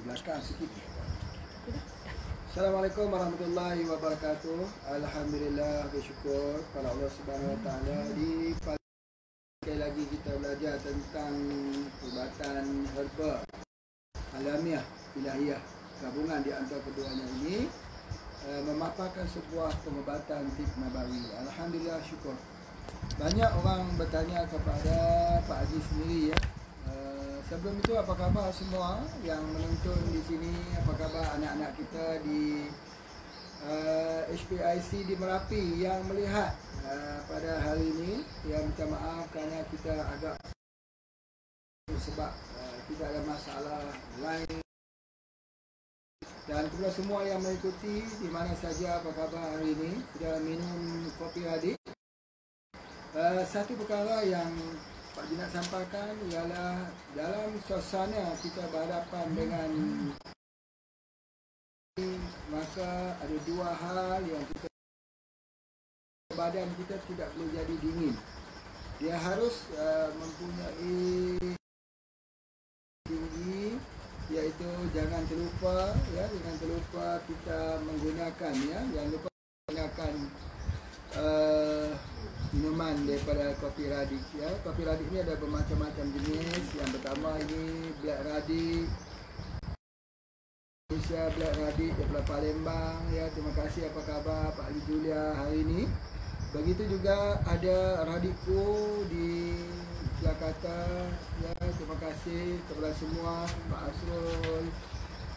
belakang sikit. Assalamualaikum warahmatullahi wabarakatuh. Alhamdulillah, bersyukur pada Allah Subhanahu Wa Taala. Di pagi sekali lagi kita belajar tentang perubatan herba alamiah ilahiyah, gabungan di antara keduanya ini memaparkan sebuah pengobatan tib nabawi. Alhamdulillah, syukur. Banyak orang bertanya kepada Pak Haji sendiri ya. Sebelum itu, apa khabar semua yang menonton di sini? Apa khabar anak-anak kita di HPIC di Merapi yang melihat pada hari ini? Ya, minta maaf kerana kita agak sebab tidak ada masalah lain. Dan kepada semua yang mengikuti di mana saja, apa khabar hari ini? Sudah minum kopi adik? Satu perkara yang Pak Haji nak sampaikan ialah dalam suasana kita berhadapan dengan, maka ada dua hal yang kita, badan kita tidak boleh jadi dingin. Dia harus mempunyai tinggi, iaitu jangan terlupa ya, jangan terlupa kita menggunakan ya, jangan lupa menggunakan minuman daripada kopi radik ya. Kopi radik ni ada bermacam-macam jenis. Yang pertama ini black radik, Indonesia black radik daripada Palembang ya. Terima kasih, apa khabar Pak Ali Julia hari ini. Begitu juga ada radikku di Jakarta ya. Terima kasih kepada semua, Pak Asrul,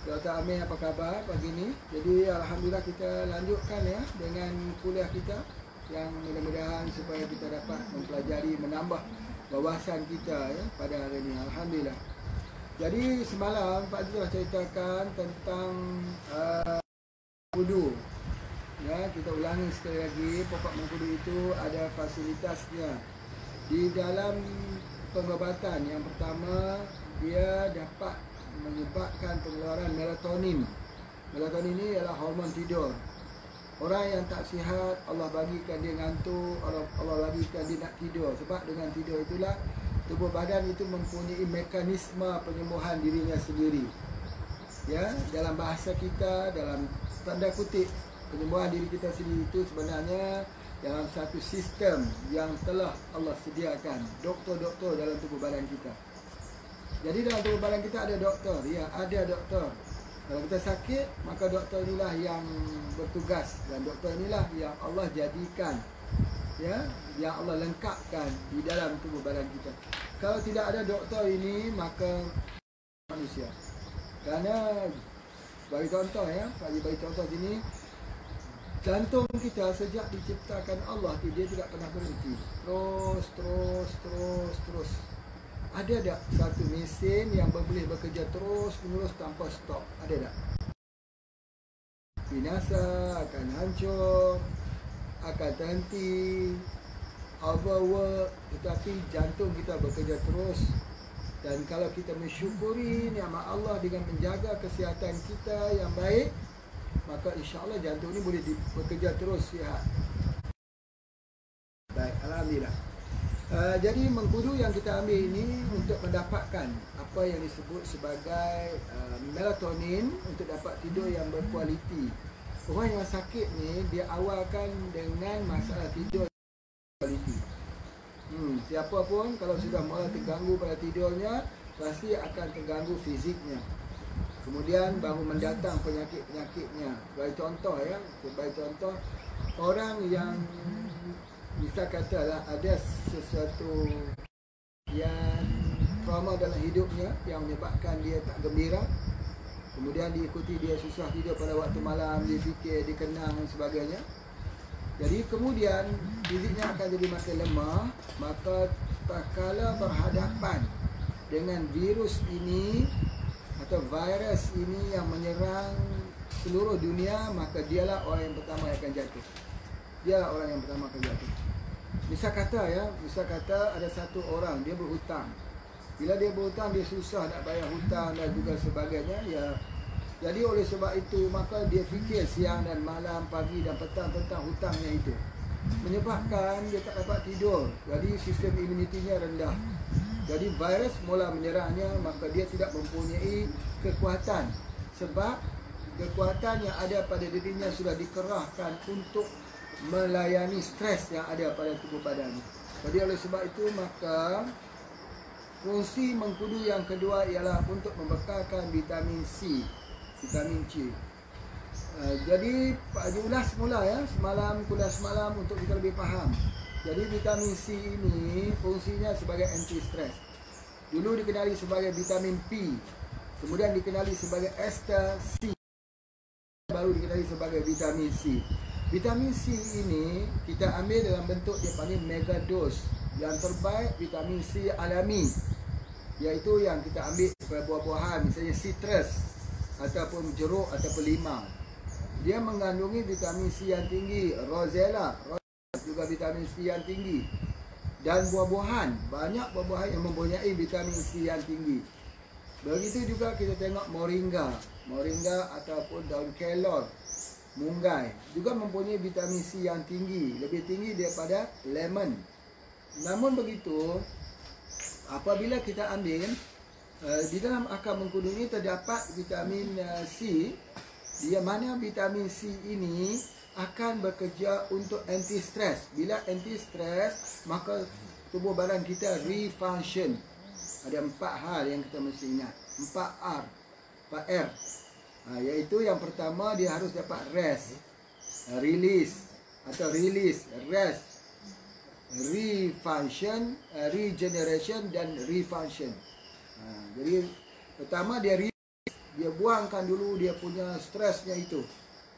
Dr. Amir, apa khabar pagi ini. Jadi alhamdulillah kita lanjutkan ya dengan kuliah kita yang mudah-mudahan supaya kita dapat mempelajari, menambah wawasan kita ya pada hari ini. Alhamdulillah. Jadi semalam Pak Haji telah ceritakan tentang wudu. Ya, kita ulangi sekali lagi, pokok mengkudu itu ada fasilitasnya. Di dalam pengobatan yang pertama, dia dapat menyebabkan pengeluaran melatonin. Melatonin ini ialah hormon tidur. Orang yang tak sihat, Allah bagikan dia ngantuk, Allah bagikan dia nak tidur. Sebab dengan tidur itulah tubuh badan itu mempunyai mekanisme penyembuhan dirinya sendiri. Ya, dalam bahasa kita, dalam tanda kutip, penyembuhan diri kita sendiri itu sebenarnya dalam satu sistem yang telah Allah sediakan. Doktor-doktor dalam tubuh badan kita. Jadi dalam tubuh badan kita ada doktor, ya, ada doktor. Kalau kita sakit, maka doktor inilah yang bertugas, dan doktor inilah yang Allah jadikan ya, yang Allah lengkapkan di dalam tubuh badan kita. Kalau tidak ada doktor ini, maka manusia. Kerana bagi contoh ya, bagi contoh sini, jantung kita sejak diciptakan Allah, dia tidak pernah berhenti. Terus. Ada tak satu mesin yang boleh bekerja terus-menerus tanpa stop? Ada tak? Binasa, akan hancur, akan terhenti, overwork. Tetapi jantung kita bekerja terus. Dan kalau kita mensyukuri nikmat Allah dengan menjaga kesihatan kita yang baik, maka insya-Allah jantung ini boleh bekerja terus sihat. Baik, alhamdulillah. Jadi mengkudu yang kita ambil ini untuk mendapatkan apa yang disebut sebagai melatonin untuk dapat tidur yang berkualiti. Orang yang sakit ni dia awalkan dengan masalah tidur kualiti. Siapa pun kalau sudah mula terganggu pada tidurnya, pasti akan terganggu fiziknya. Kemudian baru mendatang penyakit-penyakitnya. Bagi contoh ya, bagi contoh orang yang bisa katalah ada sesuatu yang trauma dalam hidupnya yang menyebabkan dia tak gembira, kemudian diikuti dia susah tidur pada waktu malam, dia fikir, dia kenang dan sebagainya. Jadi kemudian fisiknya akan jadi makin lemah. Maka tak kala berhadapan dengan virus ini atau virus ini yang menyerang seluruh dunia, maka dialah orang yang pertama yang akan jatuh. Dialah orang yang pertama akan jatuh. Misal kata ya, misal kata ada satu orang dia berhutang. Bila dia berhutang, dia susah nak bayar hutang dan juga sebagainya ya. Jadi oleh sebab itu, maka dia fikir siang dan malam, pagi dan petang tentang hutangnya itu, menyebabkan dia tak dapat tidur. Jadi sistem imunitinya rendah. Jadi virus mula menyerangnya, maka dia tidak mempunyai kekuatan, sebab kekuatan yang ada pada dirinya sudah dikerahkan untuk melayani stres yang ada pada tubuh badan. Jadi oleh sebab itu maka fungsi mengkudu yang kedua ialah untuk membekalkan vitamin C, vitamin C. Jadi Pak Haji ulas semula ya, kuliah semalam untuk kita lebih faham. Jadi vitamin C ini fungsinya sebagai anti stres. Dulu dikenali sebagai vitamin P, kemudian dikenali sebagai ester C, baru dikenali sebagai vitamin C. Vitamin C ini kita ambil dalam bentuk dia panggil mega dose. Yang terbaik vitamin C alami, iaitu yang kita ambil daripada buah-buahan, misalnya citrus ataupun jeruk ataupun limau. Dia mengandungi vitamin C yang tinggi, rosella juga vitamin C yang tinggi. Dan buah-buahan, banyak buah-buahan yang mempunyai vitamin C yang tinggi. Begitu juga kita tengok moringa ataupun daun kelor, munggai juga mempunyai vitamin C yang tinggi, lebih tinggi daripada lemon. Namun begitu, apabila kita ambil di dalam akar mengkudu ini terdapat vitamin C, dia mana vitamin C ini akan bekerja untuk anti stres. Bila anti stres, maka tubuh badan kita refunction. Ada 4 hal yang kita mesti ingat, 4 R. Iaitu yang pertama, dia harus dapat rest, release, rest, refunction, regeneration dan refunction. Jadi pertama dia buangkan dulu dia punya stresnya itu.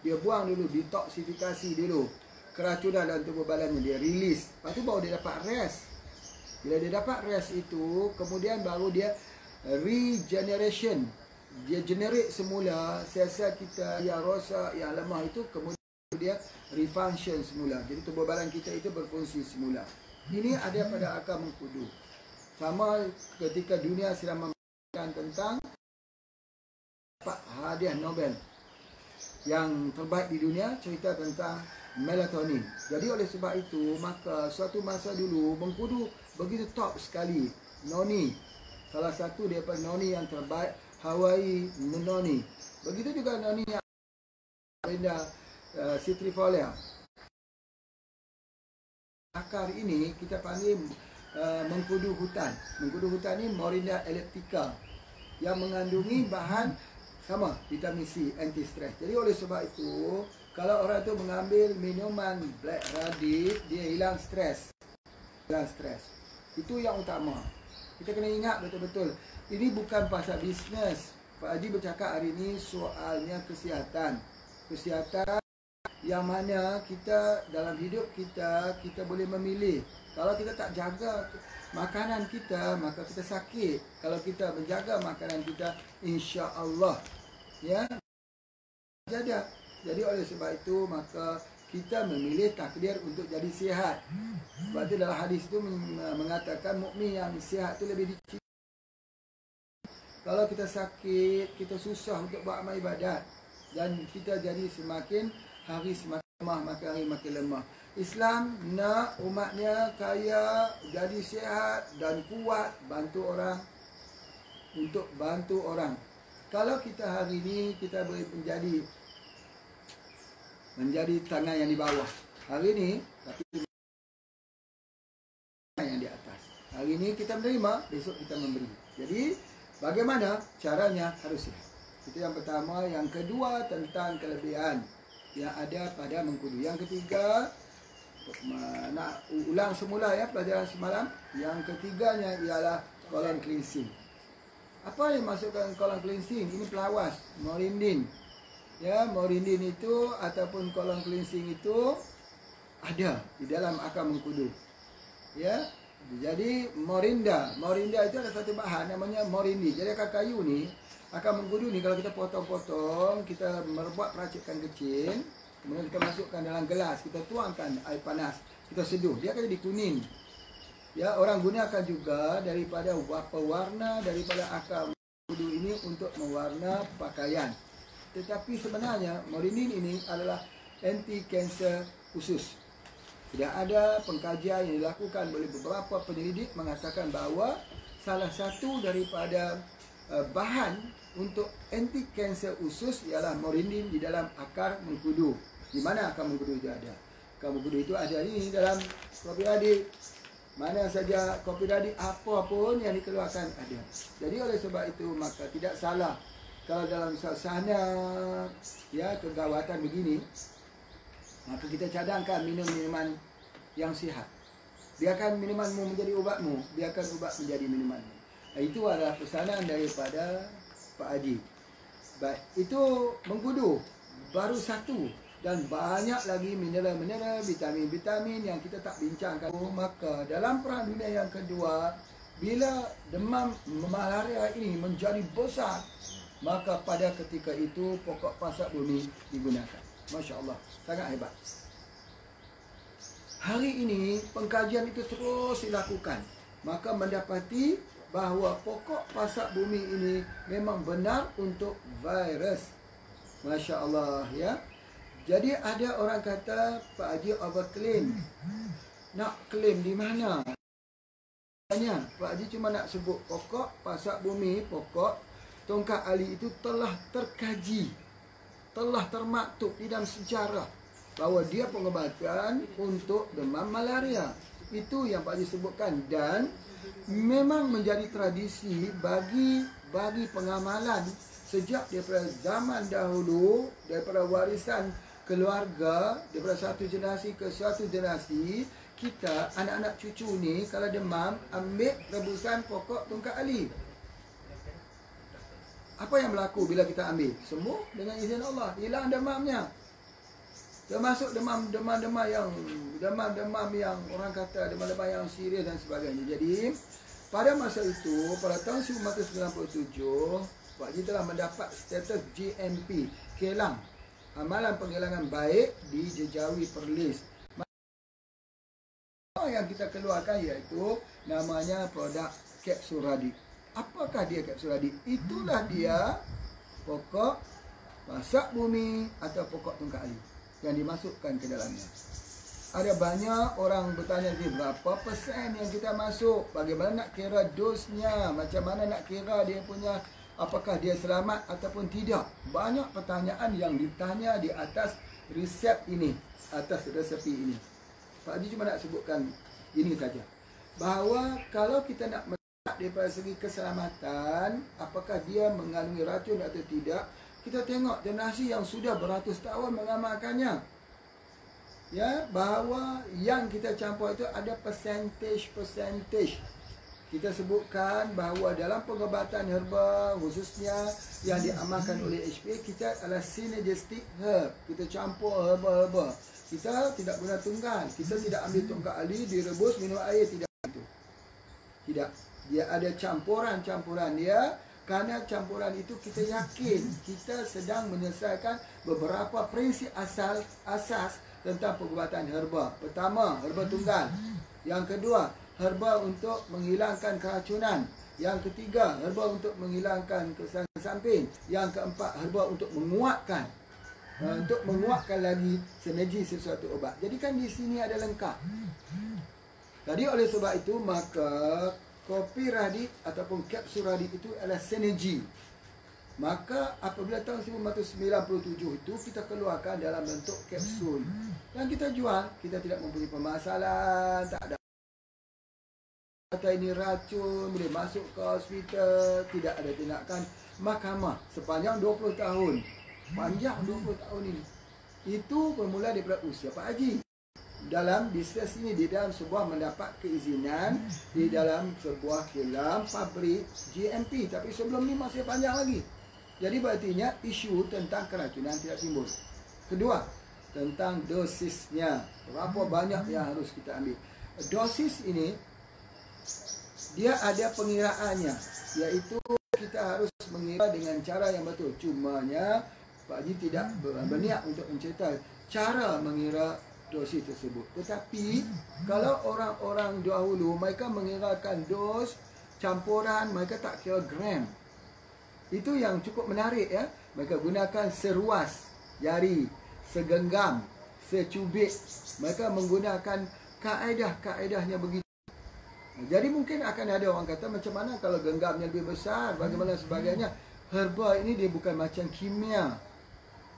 Dia buang dulu, detoksifikasi dulu keracunan dalam tubuh badannya, dia release. Lepas tu baru dia dapat rest. Bila dia dapat rest itu, kemudian baru dia regeneration. Dia generate semula sel-sel kita yang rosak, yang lemah itu, kemudian dia refunction semula. Jadi tubuh badan kita itu berfungsi semula. Ini ada pada akar mengkudu. Sama ketika dunia sedang membicarakan tentang hadiah Nobel yang terbaik di dunia, cerita tentang melatonin. Jadi oleh sebab itu, maka suatu masa dulu mengkudu begitu top sekali. Noni, salah satu daripada noni yang terbaik, Hawaii noni. Begitu juga noni yang Morinda citrifolia. Akar ini kita panggil mengkudu hutan. Mengkudu hutan ini Morinda elliptica yang mengandungi bahan sama vitamin C, anti stress. Jadi oleh sebab itu, kalau orang tu mengambil minuman black radish, dia hilang stres. Hilang stres. Itu yang utama. Kita kena ingat betul-betul. Ini bukan pasal bisnes. Pak Haji bercakap hari ini soalnya kesihatan. Kesihatan yang mana kita dalam hidup kita boleh memilih. Kalau kita tak jaga makanan kita, maka kita sakit. Kalau kita menjaga makanan kita, insya-Allah ya jaga. Jadi oleh sebab itu maka kita memilih takdir untuk jadi sihat. Sebab itu dalam hadis itu mengatakan mukmin yang sihat itu lebih dicintai. Kalau kita sakit, kita susah untuk buat amal ibadat dan kita jadi semakin hari semakin lemah, makin hari makin lemah. Islam nak umatnya kaya, jadi sihat dan kuat, bantu orang, untuk bantu orang. Kalau kita hari ini kita boleh menjadi tangan yang di bawah hari ini, tapi yang di atas. Hari ini kita menerima, besok kita memberi. Jadi bagaimana caranya? Harus sihat. Itu yang pertama. Yang kedua tentang kelebihan yang ada pada mengkudu. Yang ketiga, nak ulang semula ya pelajaran semalam. Yang ketiganya ialah colon cleansing. Apa yang masukkan colon cleansing? Ini pelawas, morindin. Ya, morindin itu ataupun colon cleansing itu ada di dalam akar mengkudu. Ya. Jadi morinda itu ada satu bahan namanya morindi. Jadi akar kayu ni, akar mengkudu ni kalau kita potong-potong, kita membuat peracikan kecil, kemudian kita masukkan dalam gelas, kita tuangkan air panas, kita seduh, dia akan jadi kuning. Ya, orang gunakan juga daripada pewarna daripada akar mengkudu ini untuk mewarna pakaian. Tetapi sebenarnya morindin ini adalah anti kanser khusus. Sudah ada pengkajian yang dilakukan oleh beberapa penyelidik mengatakan bahawa salah satu daripada bahan untuk anti kanser usus ialah morindin di dalam akar mengkudu. Di mana akar mengkudu itu ada? Akar mengkudu itu ada ini dalam kopi radit. Mana saja kopi radit, apa pun yang dikeluarkan ada. Jadi oleh sebab itu maka tidak salah kalau dalam suasana ya kegawatan begini, maka kita cadangkan minum minuman yang sihat. Biarkan minumanmu menjadi ubatmu, biarkan ubat menjadi minumanmu. Itu adalah pesanan daripada Pak Haji. Baik, itu mengkudu baru satu dan banyak lagi mineral-mineral, vitamin-vitamin yang kita tak bincangkan. Maka dalam Perang Dunia yang kedua, bila demam malaria ini menjadi besar, maka pada ketika itu pokok pasak bumi digunakan. Masya Allah, sangat hebat. Hari ini pengkajian itu terus dilakukan, maka mendapati bahawa pokok pasak bumi ini memang benar untuk virus. Masya Allah ya. Jadi ada orang kata Pak Haji overclaim. Nak claim di mana? Pak Haji cuma nak sebut pokok pasak bumi, pokok tongkat ali itu telah terkaji, telah termaktub di dalam sejarah bahawa dia pengobatan untuk demam malaria. Itu yang Pak Haji sebutkan dan memang menjadi tradisi bagi pengamalan sejak daripada zaman dahulu, daripada warisan keluarga, daripada satu generasi ke satu generasi. Kita anak-anak cucu ni kalau demam ambil rebusan pokok tongkat ali. Apa yang berlaku bila kita ambil? Sembuh dengan izin Allah, hilang demamnya. Termasuk demam-demam yang orang kata demam-demam yang serius dan sebagainya. Jadi pada masa itu, pada tahun 1997, Pak Haji telah mendapat status GMP, kelang, amalan penggelangan baik di Jejawi Perlis. Yang kita keluarkan iaitu namanya produk kapsul radit. Apakah dia kapsul radit? Itulah dia pokok pasak bumi atau pokok tongkat ali yang dimasukkan ke dalamnya. Ada banyak orang bertanya berapa persen yang kita masuk, bagaimana nak kira dosnya, macam mana nak kira dia punya, apakah dia selamat ataupun tidak. Banyak pertanyaan yang ditanya di atas resep ini, atas resepi ini. Pak Haji cuma nak sebutkan ini saja, bahawa kalau kita nak melihat daripada segi keselamatan, apakah dia mengandungi racun atau tidak, kita tengok generasi yang sudah beratus tahun mengamalkannya. Ya, bahawa yang kita campur itu ada percentage. Kita sebutkan bahawa dalam pengobatan herba khususnya yang diamalkan oleh HPA, kita adalah synergistic herb. Kita campur herba-herba. Kita tidak guna tunggal. Kita tidak ambil tongkat ali direbus minum air, tidak itu. Tidak. Dia ada campuran-campuran dia. Kerana campuran itu kita yakin kita sedang menyelesaikan beberapa prinsip asas tentang pengobatan herba. Pertama, herba tunggal. Yang kedua, herba untuk menghilangkan keracunan. Yang ketiga, herba untuk menghilangkan kesan samping. Yang keempat, herba untuk menguatkan. Untuk menguatkan lagi sinergi sesuatu ubat. Jadi kan di sini ada lengkap. Jadi oleh sebab itu maka kopi radit ataupun kapsul radit itu adalah sinergi. Maka apabila tahun 1997 itu kita keluarkan dalam bentuk kapsul yang kita jual, kita tidak mempunyai permasalahan, tak ada kata ini racun, boleh masuk ke hospital, tidak ada tindakan mahkamah sepanjang 20 tahun. Panjang 20 tahun ini. Itu bermula daripada usia Pak Haji. Dalam bisnes ini, di dalam sebuah mendapat keizinan, di dalam sebuah kilang pabrik GMP. Tapi sebelum ni masih panjang lagi. Jadi berartinya isu tentang keracunan tidak timbul. Kedua, tentang dosisnya. Berapa banyak yang harus kita ambil. Dosis ini, dia ada pengiraannya. Iaitu kita harus mengira dengan cara yang betul. Cumanya Pak Haji tidak berniat untuk mencerita cara mengira dosis tersebut. Tetapi kalau orang-orang dahulu mereka mengirakan dos campuran, mereka tak kira gram. Itu yang cukup menarik ya. Mereka gunakan seruas jari, segenggam, secubit. Mereka menggunakan kaedah-kaedahnya begitu. Jadi mungkin akan ada orang kata macam mana kalau genggamnya lebih besar, bagaimana sebagainya. herba ini dia bukan macam kimia.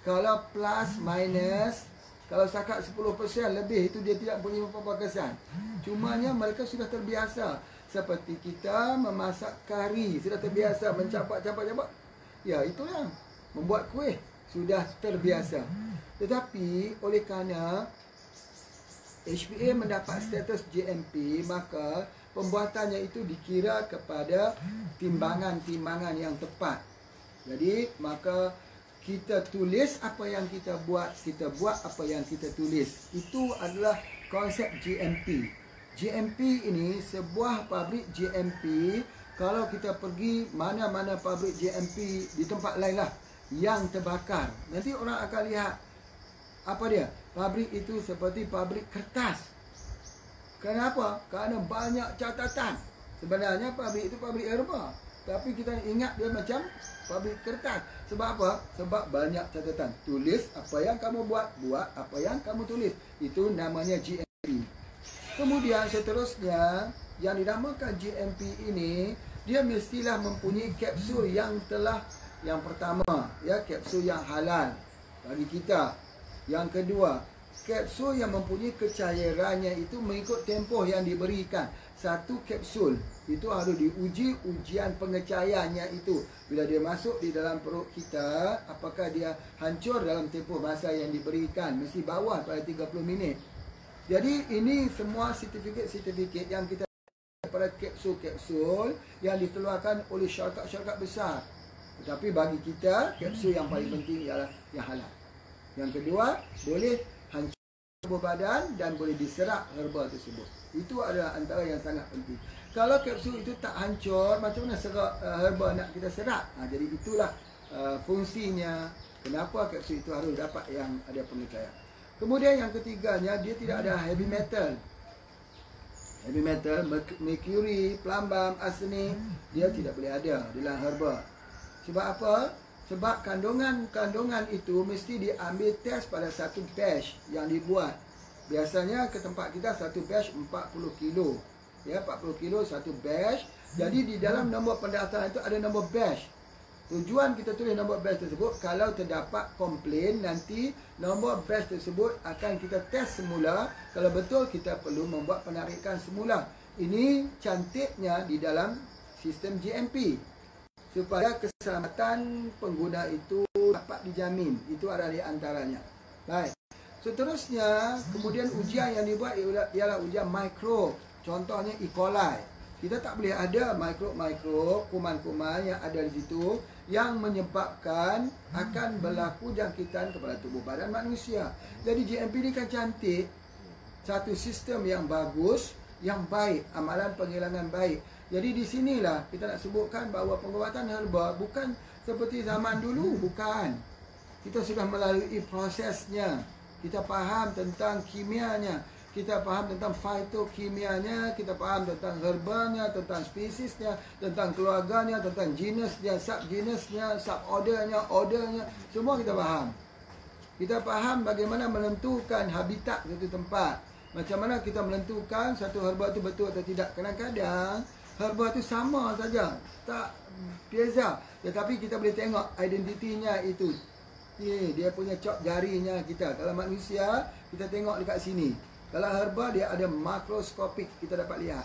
Kalau plus minus, kalau setakat 10% lebih itu dia tidak punya apa-apa kesan. Cumanya mereka sudah terbiasa. Seperti kita memasak kari, sudah terbiasa mencapak-capak-capak. Ya, itu yang membuat kuih sudah terbiasa. Tetapi oleh kerana HPA mendapat status GMP, maka pembuatannya itu dikira kepada timbangan-timbangan yang tepat. Jadi, maka kita tulis apa yang kita buat apa yang kita tulis. Itu adalah konsep GMP. GMP ini sebuah pabrik GMP. Kalau kita pergi mana-mana pabrik GMP di tempat lain lah yang terbakar, nanti orang akan lihat apa dia? Pabrik itu seperti pabrik kertas. Kenapa? Kerana banyak catatan. Sebenarnya pabrik itu pabrik herba, tapi kita ingat dia macam pabrik kertas. Sebab apa? Sebab banyak catatan. Tulis apa yang kamu buat apa yang kamu tulis. Itu namanya GMP. Kemudian seterusnya, yang dinamakan GMP ini, dia mestilah mempunyai kapsul yang telah, yang pertama, ya, kapsul yang halal bagi kita. Yang kedua, kapsul yang mempunyai kecairannya itu mengikut tempoh yang diberikan. Satu kapsul itu harus diuji ujian pengecayannya itu. Bila dia masuk di dalam perut kita, apakah dia hancur dalam tempoh masa yang diberikan. Mesti bawah pada 30 minit. Jadi ini semua sertifikat yang kita pada kapsul-kapsul yang dikeluarkan oleh syarikat-syarikat besar. Tetapi bagi kita, kapsul yang paling penting ialah yang halal. Yang kedua, boleh hancur tubuh badan dan boleh diserap herba tersebut. Itu adalah antara yang sangat penting. Kalau kapsul itu tak hancur, macam mana serap herba nak kita serap? Jadi itulah fungsinya. Kenapa kapsul itu harus dapat yang ada pengecairan. Kemudian yang ketiganya, dia tidak ada heavy metal. Heavy metal, mercury, plumbum, arsenik, dia tidak boleh ada dalam herba. Sebab apa? Sebab kandungan itu mesti diambil test pada satu batch yang dibuat. Biasanya ke tempat kita satu batch 40 kilo. Ya, 40 kilo satu batch. Jadi di dalam nombor pendaftaran itu ada nombor batch. Tujuan kita tulis nombor batch tersebut, kalau terdapat komplain, nanti nombor batch tersebut akan kita test semula. Kalau betul, kita perlu membuat penarikan semula. Ini cantiknya di dalam sistem GMP. Supaya keselamatan pengguna itu dapat dijamin. Itu adalah di antaranya. Baik. Seterusnya, kemudian ujian yang dibuat ialah ujian mikro. Contohnya E. coli. Kita tak boleh ada mikro, kuman-kuman yang ada di situ yang menyebabkan akan berlaku jangkitan kepada tubuh badan manusia. Jadi GMP ini kan cantik. Satu sistem yang bagus, yang baik, amalan penghilangan baik. Jadi di sinilah kita nak sebutkan bahawa pengobatan herba bukan seperti zaman dulu, bukan. Kita sudah melalui prosesnya. Kita faham tentang kimianya, kita faham tentang fitokimianya, kita faham tentang herbanya, tentang spesiesnya, tentang keluarganya, tentang jenisnya, subjenisnya, subordernya, ordernya, semua kita faham. Kita faham bagaimana menentukan habitat satu tempat. Macam mana kita menentukan satu herba itu betul atau tidak. Kadang-kadang herba itu sama saja, tak beza. Tetapi kita boleh tengok identitinya itu. Dia punya cop jarinya kita. Kalau manusia, kita tengok dekat sini. Kalau herba, dia ada makroskopik, kita dapat lihat.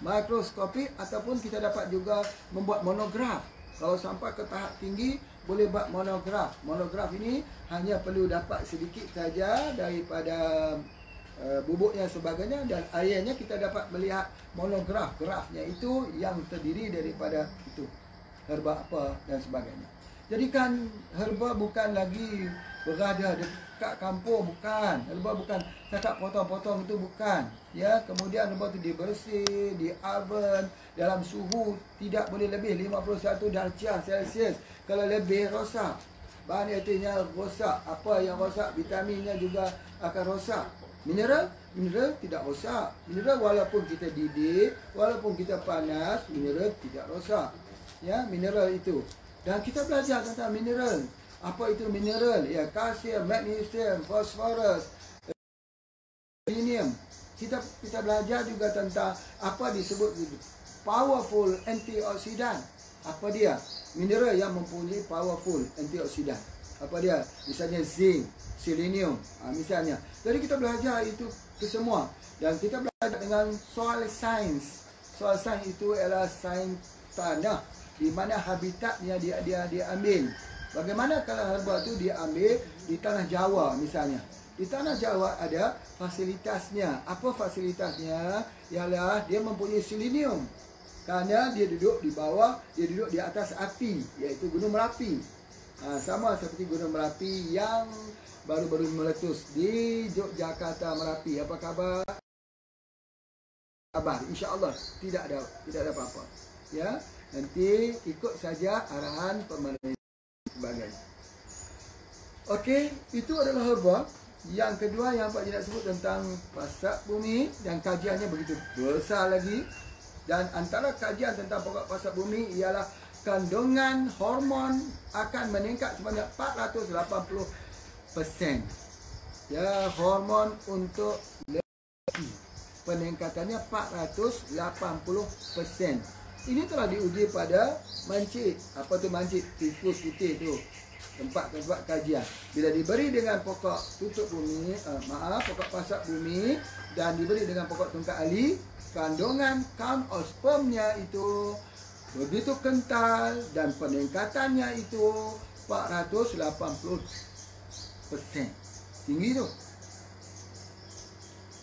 Makroskopik ataupun kita dapat juga membuat monograf. Kalau sampai ke tahap tinggi, boleh buat monograf. Monograf ini hanya perlu dapat sedikit saja daripada bubuknya sebagainya, dan akhirnya kita dapat melihat monograf, grafnya itu yang terdiri daripada itu herba apa dan sebagainya. Jadi kan herba bukan lagi berada dekat kampung, bukan. Herba bukan cakap potong-potong, itu bukan. Ya, kemudian herba itu dibersih di oven dalam suhu tidak boleh lebih 51 darjah Celsius. Kalau lebih rosak, bahan aktifnya rosak. Apa yang rosak, vitaminnya juga akan rosak. Mineral tidak rosak. Mineral walaupun kita didik, walaupun kita panas, mineral tidak rosak. Ya, mineral itu. Dan kita belajar tentang mineral. Apa itu mineral? Ya, kalsium, magnesium, fosforus, selenium. Kita belajar juga tentang apa disebut powerful antioksidan. Apa dia? mineral yang mempunyai powerful antioksidan. Apa dia? Misalnya zinc, selenium, misalnya. Jadi kita belajar itu ke semua. Dan kita belajar dengan soil science. Soil science itu adalah sains tanah, di mana habitatnya dia ambil. Bagaimana kalau herba itu diambil di tanah Jawa misalnya. Di tanah Jawa ada fasilitasnya. Apa fasilitasnya? Ialah dia mempunyai selenium. Kerana dia duduk di bawah, dia duduk di atas api, iaitu Gunung Merapi. Sama seperti Gunung Merapi yang baru-baru meletus di Yogyakarta Merapi. Apa khabar? Kabar, insya-Allah tidak ada apa-apa. Ya, nanti ikut saja arahan pemerintah sebagainya. Okey, itu adalah herba. Yang kedua yang Pak Haji nak sebut tentang pasak bumi, dan kajiannya begitu besar lagi. Dan antara kajian tentang pokok pasak bumi ialah kandungan hormon akan meningkat sebanyak 480%. Ya, hormon untuk lelaki peningkatannya 480%. Ini telah diuji pada mancit. Apa tu mancit? Tikus putih tu. Tempat-tempat kajian. Bila diberi dengan pokok tutup bumi, pokok pasak bumi, dan diberi dengan pokok tungkat ali, kandungan count of spermnya itu begitu kental dan peningkatannya itu 480%. Tinggi tu.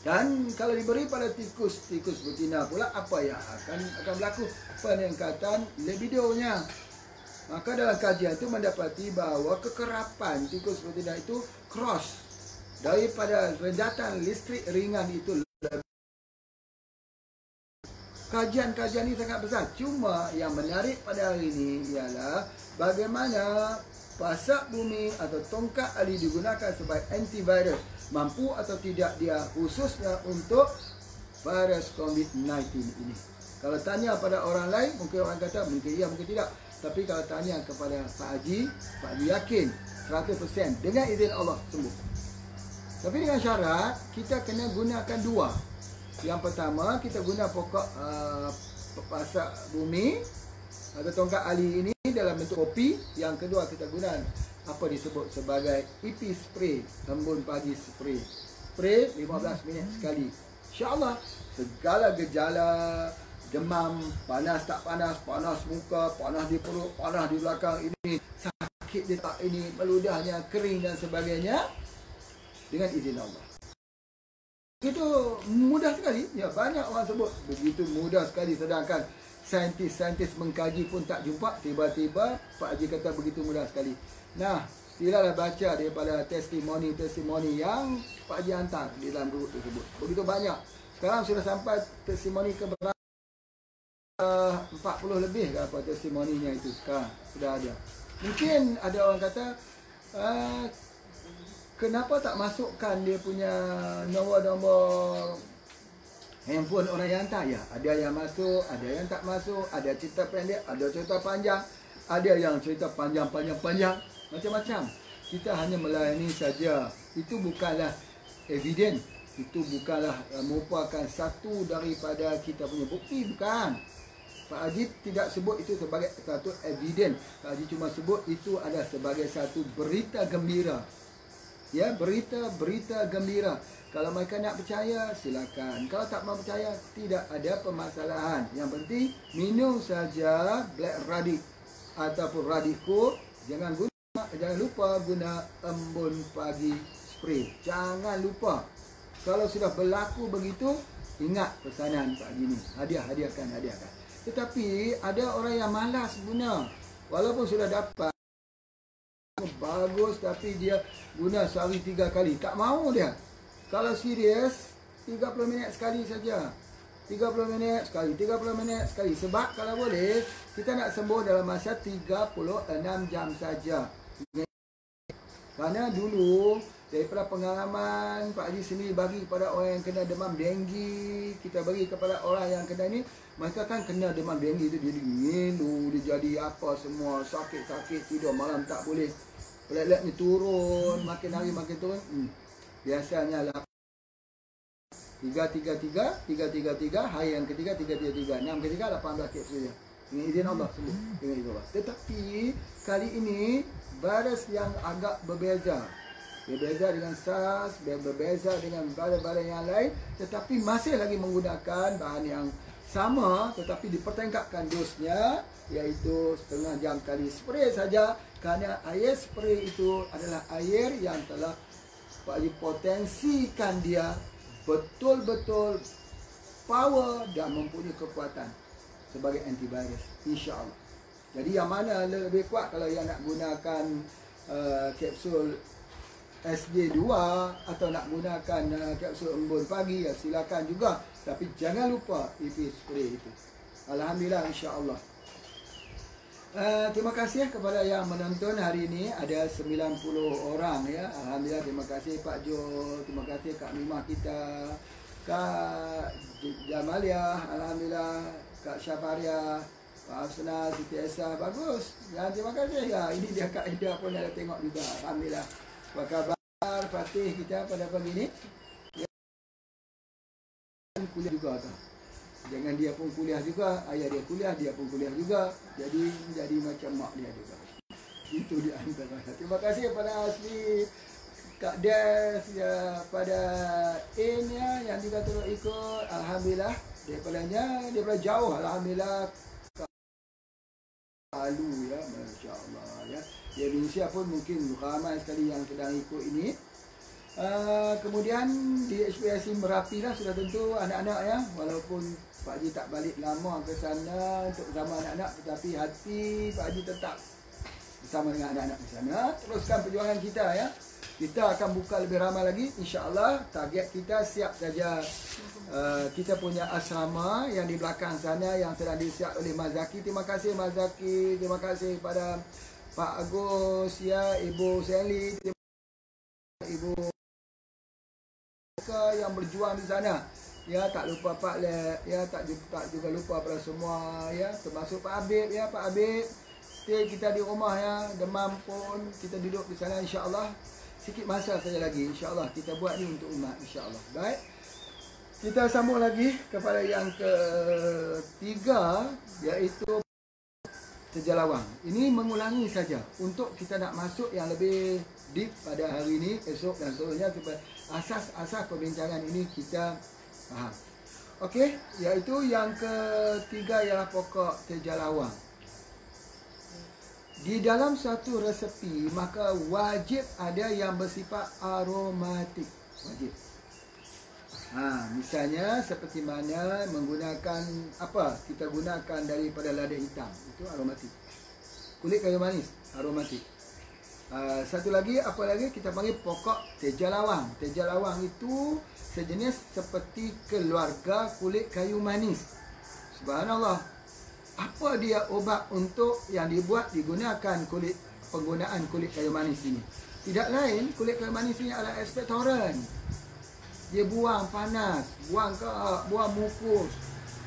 Dan kalau diberi pada tikus betina pula, apa yang akan berlaku? Peningkatan libidonya. Maka dalam kajian itu mendapati bahawa kekerapan tikus betina itu cross daripada renjatan listrik ringan itu. Kajian-kajian ini sangat besar. Cuma yang menarik pada hari ini ialah bagaimana pasak bumi atau tongkat ali digunakan sebagai antivirus. Mampu atau tidak dia khususnya untuk virus COVID-19 ini. Kalau tanya pada orang lain, mungkin orang kata mungkin ya, mungkin tidak. Tapi kalau tanya kepada Pak Haji yakin 100% dengan izin Allah sembuh. Tapi dengan syarat kita kena gunakan dua. Yang pertama, kita guna pokok pasak bumi atau tongkat ali ini dalam bentuk kopi. Yang kedua, kita guna apa disebut sebagai EP spray, embun pagi spray. Spray 15 minit sekali. InsyaAllah segala gejala demam, panas tak panas, panas muka, panas di perut, panas di belakang ini, sakit di tak ini, meludahnya, kering dan sebagainya, dengan izin Allah. Itu mudah sekali. Ya, banyak orang sebut begitu mudah sekali, sedangkan saintis-saintis mengkaji pun tak jumpa. Tiba-tiba Pak Haji kata begitu mudah sekali. Nah, silalah baca daripada testimoni yang Pak Haji hantar di dalam grup tersebut. Begitu banyak. Sekarang sudah sampai testimoni ke 40 lebih ke apa testimoninya itu sekarang sudah ada. Mungkin ada orang kata kenapa tak masukkan dia punya nombor handphone orang yang hantar? Ya, ada yang masuk, ada yang tak masuk, ada cerita pendek, ada cerita panjang, ada yang cerita panjang, macam-macam. Kita hanya melayani saja. Itu bukanlah evidence, itu bukanlah merupakan satu daripada kita punya bukti, bukan. Pak Haji tidak sebut itu sebagai satu evidence. Pak Haji cuma sebut itu adalah sebagai satu berita gembira. Ya, berita gembira. Kalau mereka nak percaya, silakan. Kalau tak mau percaya, tidak ada permasalahan. Yang penting, minum saja black radix ataupun radiko. Jangan lupa guna embun pagi spray. Jangan lupa. Kalau sudah berlaku begitu, ingat pesanan Pak Haji ni. Hadiahkan. Tetapi ada orang yang malas guna. Walaupun sudah dapat bagus, tapi dia guna sehari 3 kali. Tak mau dia. Kalau serius, 30 minit sekali saja. 30 minit sekali. Sebab kalau boleh, kita nak sembuh dalam masa 36 jam saja. Kerana dulu, daripada pengalaman Pak Haji sendiri bagi kepada orang yang kena demam denggi, kita bagi kepada orang yang kena ni, mereka kan kena demam denggi tu, dia ngilu, dia jadi apa semua, sakit-sakit, tidur malam tak boleh. Pelat-pelat ni turun, makin hari makin turun. Biasanya lah 333, hari yang ketiga 333, 6 ketiga 18 kapsul. Dengan izin Allah sembuh. Dengan izin Allah. Tetapi kali ini virus yang agak berbeza. Berbeza dengan SARS, berbeza dengan barang-barang yang lain, tetapi masih lagi menggunakan bahan yang sama, tetapi dipertingkatkan dosnya, iaitu setengah jam kali spray saja, kerana air spray itu adalah air yang telah potensikan dia betul-betul power dan mempunyai kekuatan sebagai antivirus, insya-Allah. Jadi yang mana lebih kuat, kalau yang nak gunakan kapsul SJ2 atau nak gunakan kapsul embun pagi, ya silakan juga, tapi jangan lupa EP spray itu. Alhamdulillah, insya-Allah. Terima kasih kepada yang menonton hari ini, ada 90 orang ya. Alhamdulillah, terima kasih Pak Jo, terima kasih Kak Mimah kita, Kak Jamalia, alhamdulillah, Kak Syafaria, Pak Asna, Siti Esa, bagus. Ya, terima kasih ya. Ini dia Kak Ida pun ada tengok juga. Alhamdulillah. Apa khabar Fatih kita pada pagi ini? Ya, kuliah juga tu. Jangan dia pun kuliah juga, ayah dia kuliah, dia pun kuliah juga. Jadi macam mak dia juga. Itu di antara. Terima kasih kepada Asli, Kak Des, ya, pada In ya, yang juga turut ikut. Alhamdulillah. Daripada jauh, alhamdulillah. Lalu ya, Masya Allah ya. Di Indonesia pun mungkin ramai sekali yang sedang ikut ini. Kemudian di HPSC Merapi lah, sudah tentu anak-anak ya. Walaupun Pak Haji tak balik lama ke sana untuk bersama anak-anak, tetapi hati Pak Haji tetap bersama dengan anak-anak di sana. Teruskan perjuangan kita ya. Kita akan buka lebih ramai lagi, insya-Allah. Target kita siap saja. Kita punya asrama yang di belakang sana yang sedang disiap oleh Mazaki. Terima kasih Mazaki. Terima kasih pada Pak Agus ya, Ibu Sally, Ibu yang berjuang di sana. Ya, tak lupa Pak Le, ya, tak juga lupa pada semua ya, termasuk Pak Habib ya, Pak Habib. Stay kita di rumah ya, demam pun kita duduk di sana, insya-Allah. Sikit masa saja lagi, insya-Allah kita buat ni untuk umat, insya-Allah. Baik. Kita sambung lagi kepada yang ketiga, iaitu Tejalawang. Ini mengulangi saja untuk kita nak masuk yang lebih deep pada hari ini, esok dan seterusnya, supaya asas-asas perbincangan ini kita faham. Okey, iaitu yang ketiga ialah pokok Tejalawang. Di dalam satu resepi, maka wajib ada yang bersifat aromatik. Wajib. Misalnya seperti mana menggunakan apa? Kita gunakan daripada lada hitam, itu aromatik. Kulit kayu manis, aromatik. Satu lagi, apa lagi? Kita panggil pokok Tejalawang. Tejalawang itu sejenis seperti keluarga kulit kayu manis. Subhanallah. Apa dia obat untuk yang digunakan penggunaan kulit kayu manis ini? Tidak lain, kulit kayu manis ini adalah ekspektoran. Dia buang panas, buang mukus.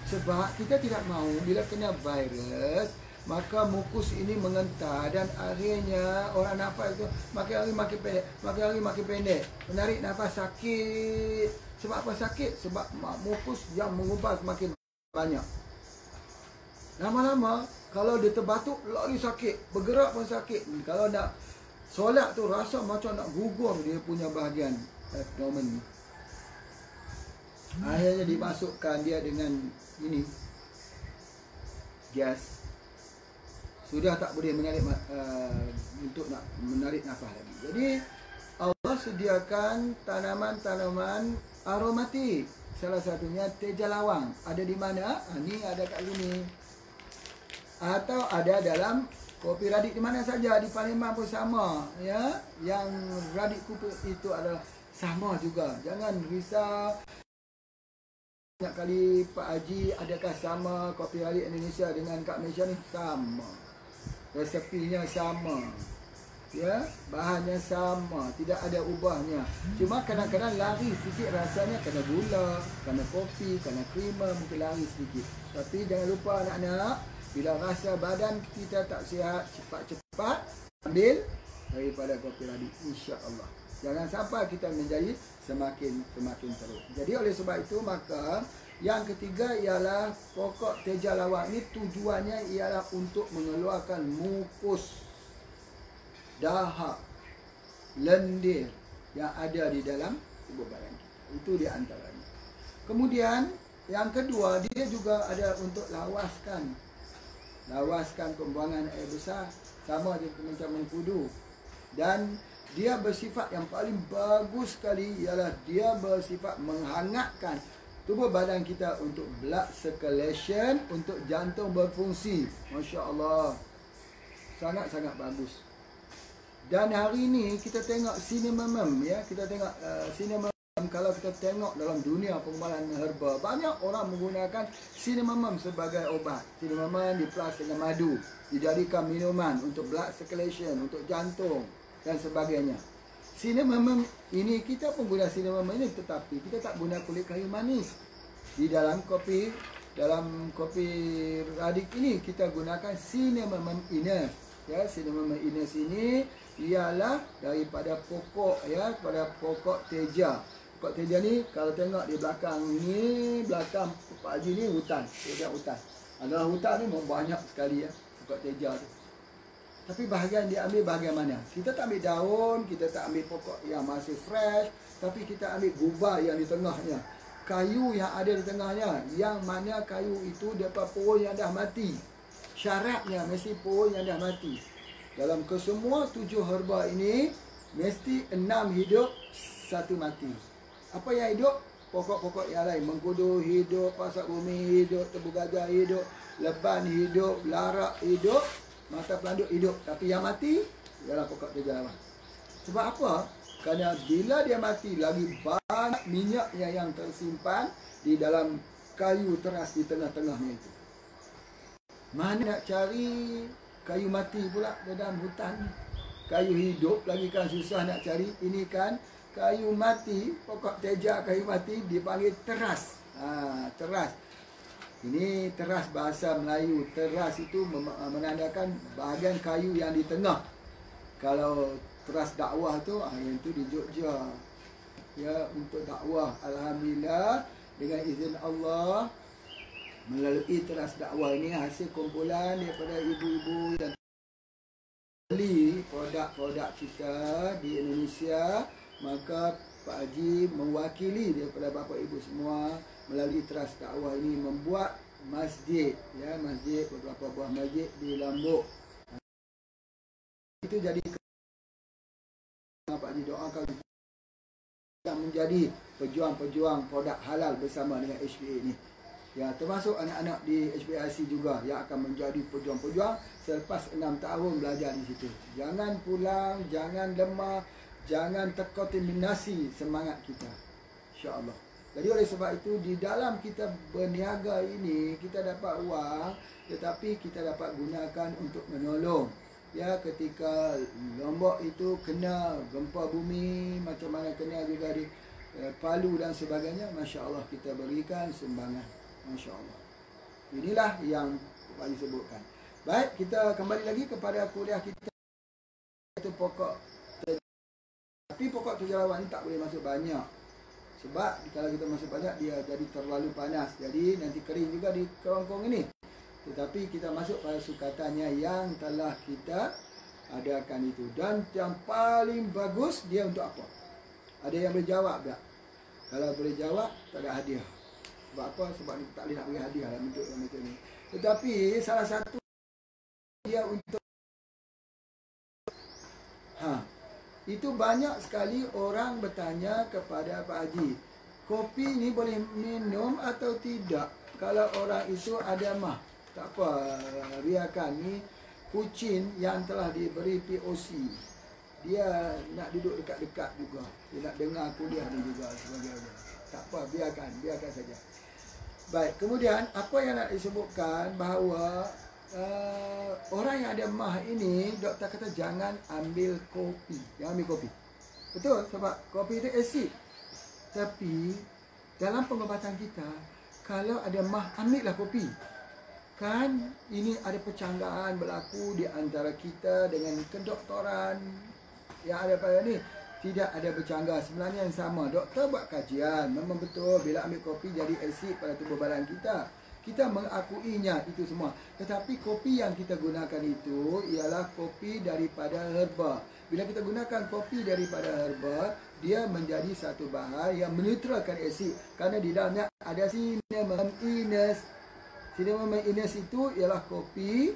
Sebab kita tidak mahu bila kena virus, maka mukus ini mengentar dan akhirnya orang nafas itu makin hari makin pendek, makin hari makin pendek. Menarik nafas sakit. Sebab apa sakit? Sebab mukus yang mengubah semakin banyak. Lama-lama kalau dia terbatuk lagi sakit, bergerak pun sakit. Kalau nak solat tu rasa macam nak gugur dia punya bahagian abdomen ni. Akhirnya dimasukkan dia dengan ini gas. Sudah tak boleh menarik untuk nak menarik nafas lagi. Jadi Allah sediakan tanaman-tanaman aromatik. Salah satunya Tejalawang. Ada di mana? Ni ada kat sini. Atau ada dalam kopi radik di mana saja, di Palembang pun sama ya. Yang radik kopi itu adalah sama juga. Jangan risau. Banyak kali Pak Haji, adakah sama kopi radik Indonesia dengan kat Malaysia ni? Sama. Resepinya sama. Ya, bahannya sama, tidak ada ubahnya. Cuma kadang-kadang lari sikit rasanya, kena gula, kena kopi, kena creamer, mungkin lari sedikit. Tapi jangan lupa anak-anak, bila rasa badan kita tak sihat, cepat-cepat ambil daripada kopi radik, insya-Allah. Jangan sampai kita menjadi semakin teruk. Jadi oleh sebab itu, maka Yang ketiga ialah pokok teja lawak ni tujuannya ialah untuk mengeluarkan mukus, dahak, lendir yang ada di dalam tubuh badan kita. Itu di antaranya. Kemudian yang kedua, dia juga ada untuk lawaskan pembuangan air besar, sama dia macam mengkudu. Dan dia bersifat yang paling bagus sekali ialah dia bersifat menghangatkan tubuh badan kita untuk blood circulation, untuk jantung berfungsi. Masya Allah, sangat-sangat bagus. Dan hari ini kita tengok cinnamon, ya, kita tengok cinnamon. Kalau kita tengok dalam dunia pengembangan herba, banyak orang menggunakan cinnamon sebagai obat. Cinnamon diperas dengan madu, dijadikan minuman untuk blood circulation, untuk jantung dan sebagainya. Cinnamon ini, kita pun guna cinnamon ini, tetapi kita tak guna kulit kayu manis. Di dalam kopi radik ini kita gunakan cinnamon inner. Ya, cinnamon inner ini ialah daripada pokok, ya, pada pokok teja. Pokok teja ni kalau tengok di belakang ni, belakang Pak Haji ni hutan, teja hutan. Adalah hutan ni banyak sekali, ya, pokok teja tu. Tapi bahagian dia ambil bahagian mana? Kita tak ambil daun, kita tak ambil pokok yang masih fresh, tapi kita ambil gubah yang di tengahnya. Kayu yang ada di tengahnya, yang mana kayu itu daripada pohon yang dah mati. Syaratnya mesti pohon yang dah mati. Dalam kesemua 7 herba ini, mesti 6 hidup, 1 mati. Apa yang hidup? Pokok-pokok yang lain. Mengkudu hidup, pasak bumi hidup, tebu gajah hidup, leban hidup, larak hidup, mata pelanduk hidup. Tapi yang mati ialah pokok teja lawak. Sebab apa? Kerana bila dia mati, lagi banyak minyaknya yang tersimpan di dalam kayu teras di tengah-tengahnya itu. Mana nak cari kayu mati pula dalam hutan? Kayu hidup lagi kan susah nak cari. Ini kan kayu mati, pokok teja kayu mati dipanggil teras. Teras. Ini teras bahasa Melayu. Teras itu menandakan bahagian kayu yang di tengah. Kalau teras dakwah tu, yang itu di Jogja. Ya, untuk dakwah. Alhamdulillah, dengan izin Allah, melalui teras dakwah ini hasil kumpulan daripada ibu-ibu yang beli produk-produk kita di Indonesia, maka Pak Haji mewakili daripada bapa ibu semua melalui teras dakwah ini membuat masjid, ya, masjid, beberapa buah masjid di Lombok. Itu jadi Pak Haji doakan yang menjadi pejuang-pejuang produk halal bersama dengan HPA ini. Ya, termasuk anak-anak di HPIC juga yang akan menjadi pejuang-pejuang selepas 6 tahun belajar di situ. Jangan pulang, jangan lemah, jangan terkontaminasi semangat kita. InsyaAllah. Jadi oleh sebab itu, di dalam kita berniaga ini, kita dapat wang, tetapi kita dapat gunakan untuk menolong. Ya, ketika Lombok itu kena gempa bumi, macam mana kena juga di Palu dan sebagainya, Masya Allah kita berikan sumbangan. Masya Allah. Inilah yang Pak Haji sebutkan. Baik, kita kembali lagi kepada kuliah kita. Itu pokok teja. Tapi pokok teja lawak ni tak boleh masuk banyak. Sebab kalau kita masuk banyak, dia jadi terlalu panas. Jadi nanti kering juga di kerongkong ini. Tetapi kita masuk pada sukatannya yang telah kita adakan itu. Dan yang paling bagus, dia untuk apa? Ada yang boleh jawab tak? Kalau boleh jawab, tak ada hadiah. Sebab apa? Sebab ni tak boleh nak beri hadiah dalam bentuk yang macam ni. Tetapi salah satu dia untuk itu banyak sekali orang bertanya kepada Pak Haji, kopi ni boleh minum atau tidak? Kalau orang itu ada mah, tak apa, biarkan. Ni kucing yang telah diberi POC, dia nak duduk dekat-dekat juga, dia nak dengar kuliah ni juga sebagainya. Tak apa, biarkan saja. Baik, kemudian apa yang nak disebutkan bahawa orang yang ada mah ini, doktor kata jangan ambil kopi. Jangan ambil kopi. Betul, sebab kopi itu asid. Tapi dalam pengobatan kita, kalau ada mah, ambillah kopi. Kan ini ada percanggahan berlaku di antara kita dengan kedoktoran yang ada pada ni. tidak ada bercanggah. Sebenarnya yang sama. Doktor buat kajian, memang betul bila ambil kopi jadi asid pada tubuh badan kita. Kita mengakuinya itu semua. Tetapi kopi yang kita gunakan itu ialah kopi daripada herba. Bila kita gunakan kopi daripada herba, dia menjadi satu bahan yang menetralkan asid. Kerana di dalamnya ada cinnamon innes. Cinnamon innes itu ialah kopi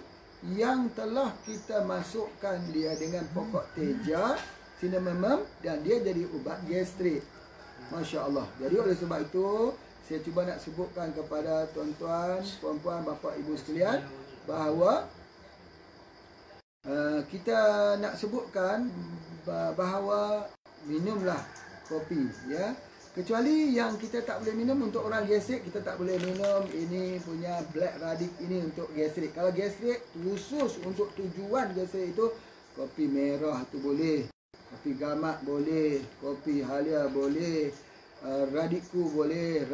yang telah kita masukkan dia dengan pokok teja, cinnamon, dan dia jadi ubat gastrik. Masya Allah. Jadi oleh sebab itu, saya cuba nak sebutkan kepada tuan-tuan, puan-puan, bapa, ibu sekalian bahawa kita nak sebutkan bahawa minumlah kopi, ya. Kecuali yang kita tak boleh minum untuk orang gastrik, kita tak boleh minum ini punya black radix ini untuk gastrik. Kalau gastrik khusus untuk tujuan gastrik itu, kopi merah tu boleh, kopi gamak boleh, kopi halia boleh, radikku boleh,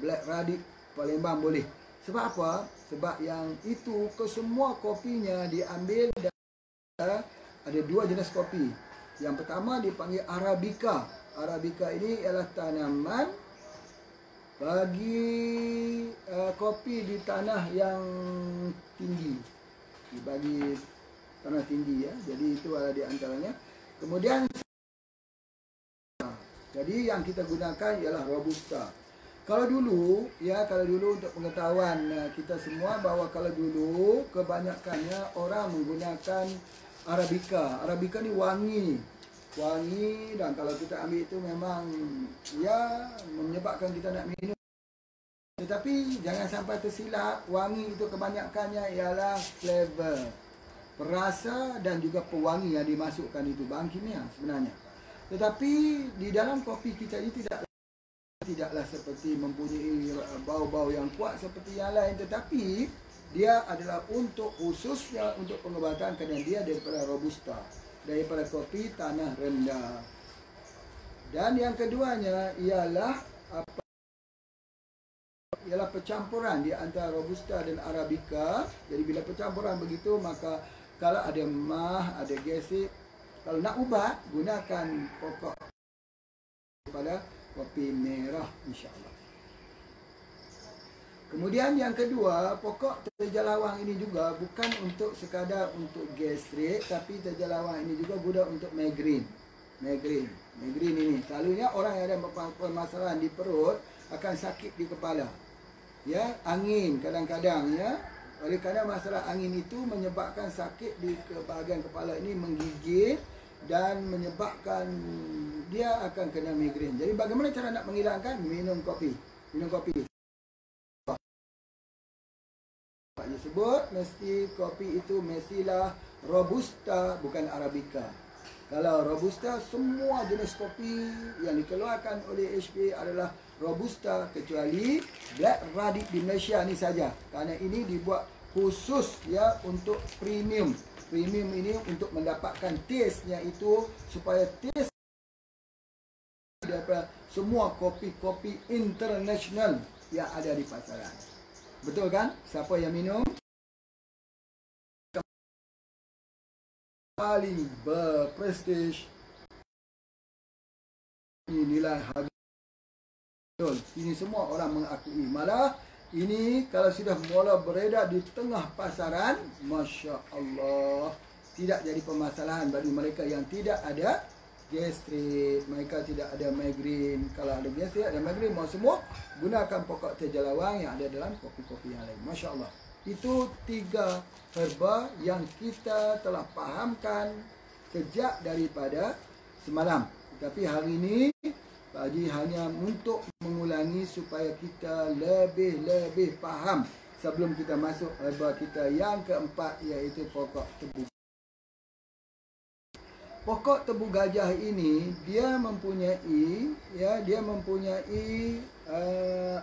black radix Palembang boleh. Sebab apa? Sebab yang itu kesemua kopinya diambil dari ada dua jenis kopi. Yang pertama dipanggil Arabica. Arabica ini ialah tanaman bagi kopi di tanah yang tinggi. Bagi tanah tinggi, ya. Jadi itu ada di antaranya. Kemudian jadi yang kita gunakan ialah Robusta. Kalau dulu, ya, kalau dulu untuk pengetahuan kita semua bahawa kalau dulu kebanyakannya orang menggunakan Arabica. Arabica ni wangi, dan kalau kita ambil itu memang ya menyebabkan kita nak minum. Tetapi jangan sampai tersilap, wangi itu kebanyakannya ialah flavor, perasa dan juga pewangi yang dimasukkan itu, bahan kimia sebenarnya. Tetapi di dalam kopi kita ini tidaklah seperti mempunyai bau-bau yang kuat seperti yang lain, tetapi dia adalah untuk khususnya untuk pengobatan kerana dia daripada Robusta, daripada kopi tanah rendah. Dan yang keduanya ialah ialah percampuran di antara Robusta dan Arabica. Jadi bila percampuran begitu, maka kalau ada mah, ada gastrik, kalau nak ubat, gunakan pokok pada kopi merah, insya-Allah. Kemudian yang kedua, pokok terjalawang ini juga bukan untuk sekadar untuk gastrik, tapi terjalawang ini juga guna untuk migrain. Migrain ini selalunya orang yang ada permasalahan di perut akan sakit di kepala. Ya, angin kadang-kadang, ya. Oleh kerana masalah angin itu menyebabkan sakit di bahagian kepala ini menggigit dan menyebabkan dia akan kena migrain. Jadi bagaimana cara nak menghilangkan? Minum kopi. Minum kopi. Disebut mesti kopi itu mestilah Robusta, bukan Arabica. Kalau Robusta, semua jenis kopi yang dikeluarkan oleh HPA adalah Robusta kecuali Black Radix di Malaysia ni saja. Kerana ini dibuat khusus, ya, untuk premium. Premium ini untuk mendapatkan taste-nya itu supaya taste daripada semua kopi-kopi international yang ada di pasaran. Betul kan? Siapa yang minum? Paling berprestige, nilai harga. Betul. Ini semua orang mengakui. Malah ini kalau sudah mula beredar di tengah pasaran, Masya Allah, tidak jadi permasalahan bagi mereka yang tidak ada gastrik, mereka tidak ada migrain. Kalau ada gastrik, ada migrain, mau semua gunakan pokok terjalawang yang ada dalam kopi-kopi yang lain. Masya Allah. Itu 3 herba yang kita telah fahamkan sejak daripada semalam. Tapi hari ini Pak Haji hanya untuk mengulangi supaya kita lebih faham sebelum kita masuk herba kita yang keempat, iaitu pokok tebu. Pokok tebu gajah ini dia mempunyai, ya,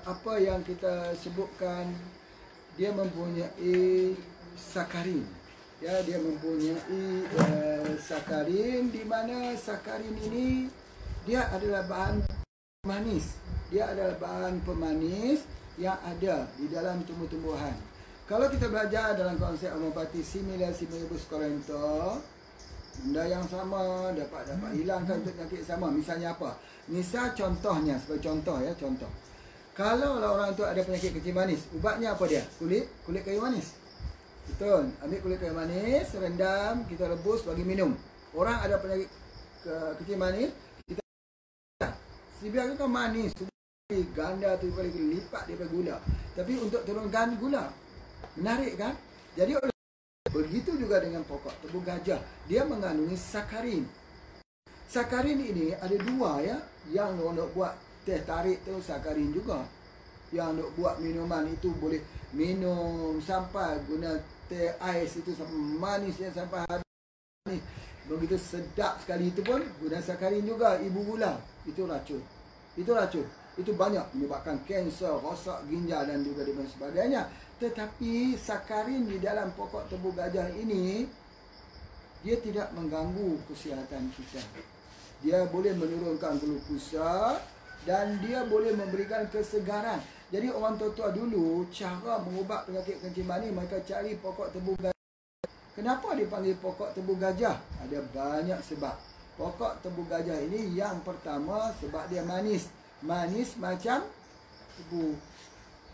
apa yang kita sebutkan, dia mempunyai sakarin. Ya, dia mempunyai sakarin, di mana sakarin ini dia adalah bahan pemanis. Dia adalah bahan pemanis yang ada di dalam tumbuh-tumbuhan. Kalau kita belajar dalam konsep homopati similar similibus currento, benda yang sama, dapat hilangkan untuk penyakit sama. Misalnya apa? Misal contohnya, sebagai contoh ya, contoh. Kalau orang tu ada penyakit kencing manis, ubatnya apa dia? Kulit kayu manis. Betul. Ambil kulit kayu manis, rendam, kita rebus, bagi minum. Orang ada penyakit kencing manis, kita dibiarkan manis, ganda tu paling lipat daripada gula. Tapi untuk turunkan gula, menarik kan? Jadi begitu juga dengan pokok tebu gajah, dia mengandungi sakarin. Sakarin ini ada dua ya, yang nak buat teh tarik tu sakarin juga. Yang nak buat minuman itu boleh minum sampai guna teh ais itu sampai manisnya sampai habis. Begitu sedap sekali itu pun guna sakarin juga, ibu gula. Itu racun. Itu racun. Itu banyak menyebabkan kanser, rosak ginjal dan juga sebagainya. Tetapi sakarin di dalam pokok tebu gajah ini, dia tidak mengganggu kesihatan kita. Dia boleh menurunkan glukosa dan dia boleh memberikan kesegaran. Jadi orang tua-tua dulu, cara mengubat penyakit kencing manis, mereka cari pokok tebu gajah. Kenapa dipanggil pokok tebu gajah? Ada banyak sebab. Pokok tebu gajah ini yang pertama sebab dia manis. Manis macam tebu.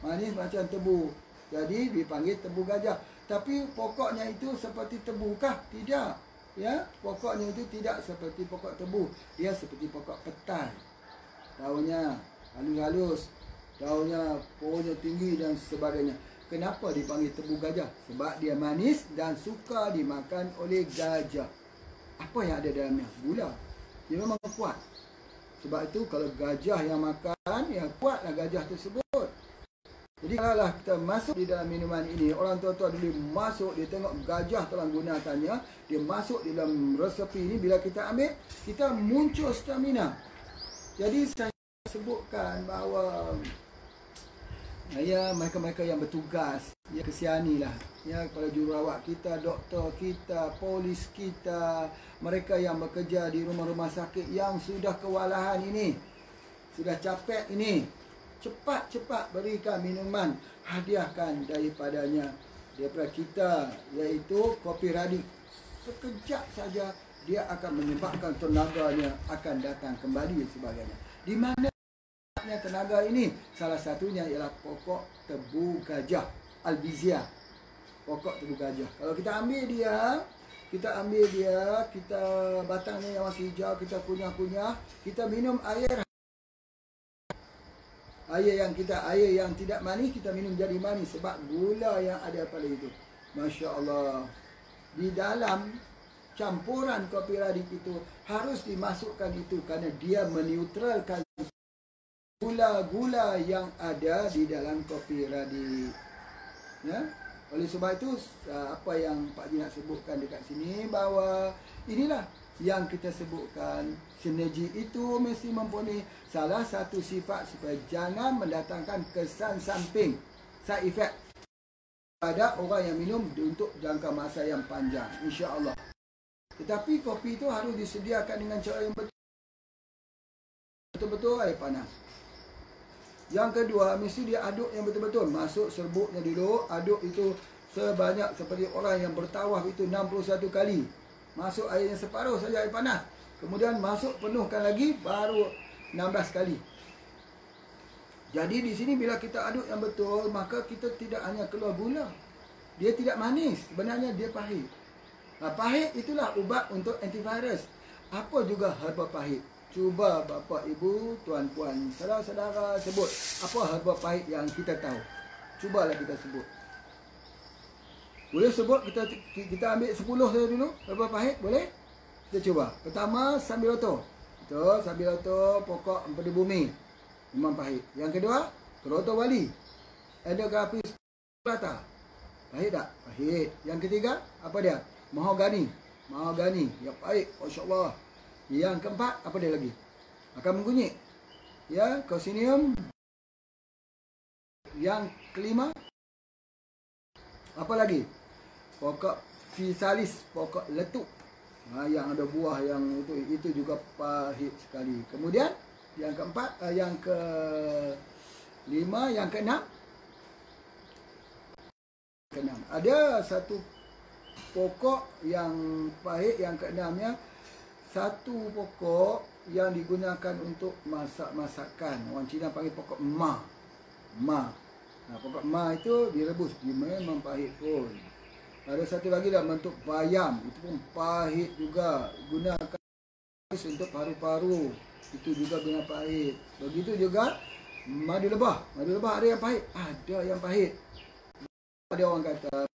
Manis macam tebu. Jadi dipanggil tebu gajah. Tapi pokoknya itu seperti tebu kah? Tidak. Ya, pokoknya itu tidak seperti pokok tebu. Dia seperti pokok petai. Daunnya halus-halus, daunnya pohonnya tinggi dan sebagainya. Kenapa dipanggil tebu gajah? Sebab dia manis dan suka dimakan oleh gajah. Apa yang ada dalamnya? Gula. Dia memang kuat. Sebab itu kalau gajah yang makan, yang kuatlah gajah tersebut. Jadi kalau kita masuk di dalam minuman ini, orang tua-tua dulu masuk, dia tengok gajah telah gunakannya, dia masuk di dalam resepi ini, bila kita ambil, kita muncul stamina. Jadi saya sebutkan bahawa ya, mereka-mereka yang bertugas, ya kesianilah, ya kepada jururawat kita, doktor kita, polis kita, mereka yang bekerja di rumah-rumah sakit yang sudah kewalahan ini, sudah capek ini, cepat-cepat berikan minuman, hadiahkan daripada kita, iaitu kopi radik. Sekejap saja dia akan menyebabkan tenaganya akan datang kembali dan sebagainya. Di mana tenaga ini? Salah satunya ialah pokok tebu gajah, albizia. Pokok tebu gajah. Kalau kita ambil dia, kita batangnya yang masih hijau, kita kunyah-kunyah, kita minum air yang tidak manis, kita minum jadi manis sebab gula yang ada pada itu. Masya Allah. Di dalam campuran kopi radik itu harus dimasukkan itu kerana dia meneutralkan gula-gula yang ada di dalam kopi radik. Ya? Oleh sebab itu, apa yang Pak Haji nak sebutkan dekat sini, bahawa inilah yang kita sebutkan, sinergi itu mesti mempunyai salah satu sifat supaya jangan mendatangkan kesan samping, side effect pada orang yang minum untuk jangka masa yang panjang, insya-Allah. Tetapi kopi itu harus disediakan dengan cara yang betul-betul air panas. Yang kedua, mesti dia aduk yang betul-betul. Masuk serbuknya dulu, aduk itu sebanyak seperti orang yang bertawaf itu 61 kali. Masuk air yang separuh saja air panas. Kemudian masuk penuhkan lagi baru 16 kali. Jadi di sini bila kita aduk yang betul, maka kita tidak hanya keluar gula. Dia tidak manis, sebenarnya dia pahit. Pahit itulah ubat untuk antivirus. Apa juga herba pahit? Cuba bapa, ibu, tuan-puan, saudara-saudara sebut apa herba pahit yang kita tahu. Cubalah kita sebut. Boleh sebut, kita ambil 10 saja dulu, herba pahit, boleh? Kita cuba. Pertama, sambiloto. Betul, sambiloto pokok empedu bumi. Memang pahit. Yang kedua, keroto wali. Edographis plata. Pahit tak? Pahit. Yang ketiga, apa dia? Mahogani. Mahogani. Ya pahit. Masya-Allah. Yang keempat, apa dia lagi? Akan mengunyit. Ya, cosinium. Yang kelima, apa lagi? Pokok physalis, pokok letup. Yang ada buah yang itu juga pahit sekali. Kemudian yang keempat, yang kelima, yang keenam. Ada satu pokok yang pahit yang keenamnya, satu pokok yang digunakan untuk masak-masakan. Orang Cina panggil pokok ma. Ma. Nah, pokok ma itu direbus, dia memang pahit pun. Ada satu lagi dalam bentuk bayam, itu pun pahit juga. Gunakan untuk paru-paru, itu juga guna pahit. Begitu juga madu lebah. Madu lebah ada yang pahit, ada yang pahit. Ada orang kata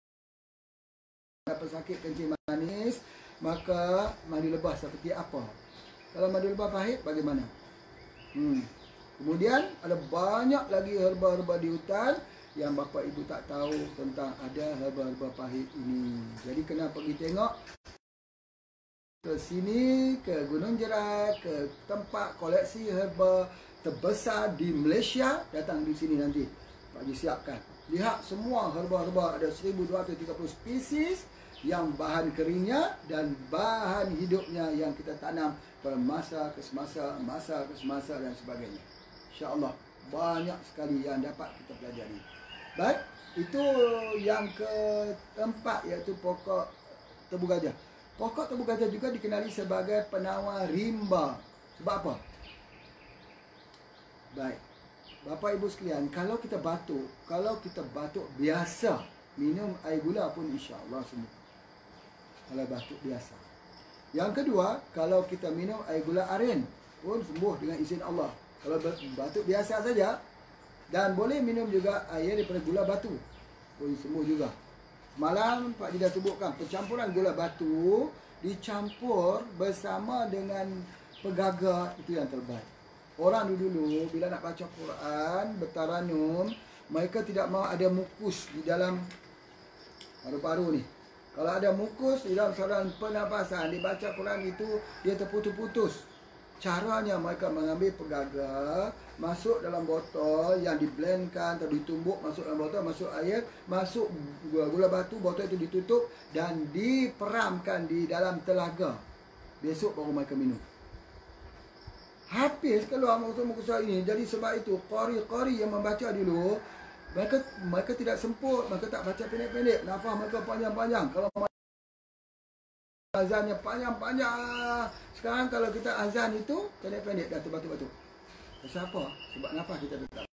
pesakit kencing manis, maka madu lebah seperti apa? Kalau madu lebah pahit, bagaimana? Kemudian ada banyak lagi herba-herba di hutan yang bapa ibu tak tahu tentang ada herba-herba pahit ini. Jadi kena pergi tengok ke sini, ke Gunung Jerat, ke tempat koleksi herba terbesar di Malaysia. Datang di sini nanti, Pak Haji siapkan. Lihat semua herba-herba, ada 1230 spesies yang bahan keringnya dan bahan hidupnya yang kita tanam pada masa ke semasa, masa ke semasa dan sebagainya. InsyaAllah banyak sekali yang dapat kita pelajari. Baik, itu yang keempat, iaitu pokok tebu gajah. Pokok tebu gajah juga dikenali sebagai penawar rimba. Sebab apa? Baik, Bapak Ibu sekalian, kalau kita batuk biasa, minum air gula pun insya-Allah sembuh. Kalau batuk biasa. Yang kedua, kalau kita minum air gula aren pun sembuh dengan izin Allah. Kalau batuk biasa saja, dan boleh minum juga air daripada gula batu pun sembuh juga. Malam Pak Haji dah sebutkan, pencampuran gula batu dicampur bersama dengan pegaga, itu yang terbaik. Orang dulu bila nak baca Quran, bertaranum, mereka tidak mahu ada mukus di dalam paru-paru ni. Kalau ada mukus di dalam saluran pernafasan, dibaca Quran itu dia terputus-putus. Caranya mereka mengambil pegaga, masuk dalam botol yang diblendkan atau ditumbuk, masuk dalam botol, masuk air, masuk gula batu, botol itu ditutup dan diperamkan di dalam telaga. Besok baru mereka minum. Habis keluar mukus-mukus ini. Jadi sebab itu qari-qari yang membaca dulu, mereka tidak semput, mereka tak baca pendek-pendek, nafas mereka panjang-panjang. Kalau azannya panjang-panjang. Sekarang kalau kita azan itu pendek-pendek, dah terbatuk-batuk. Kenapa? Sebab nafas kita tetap.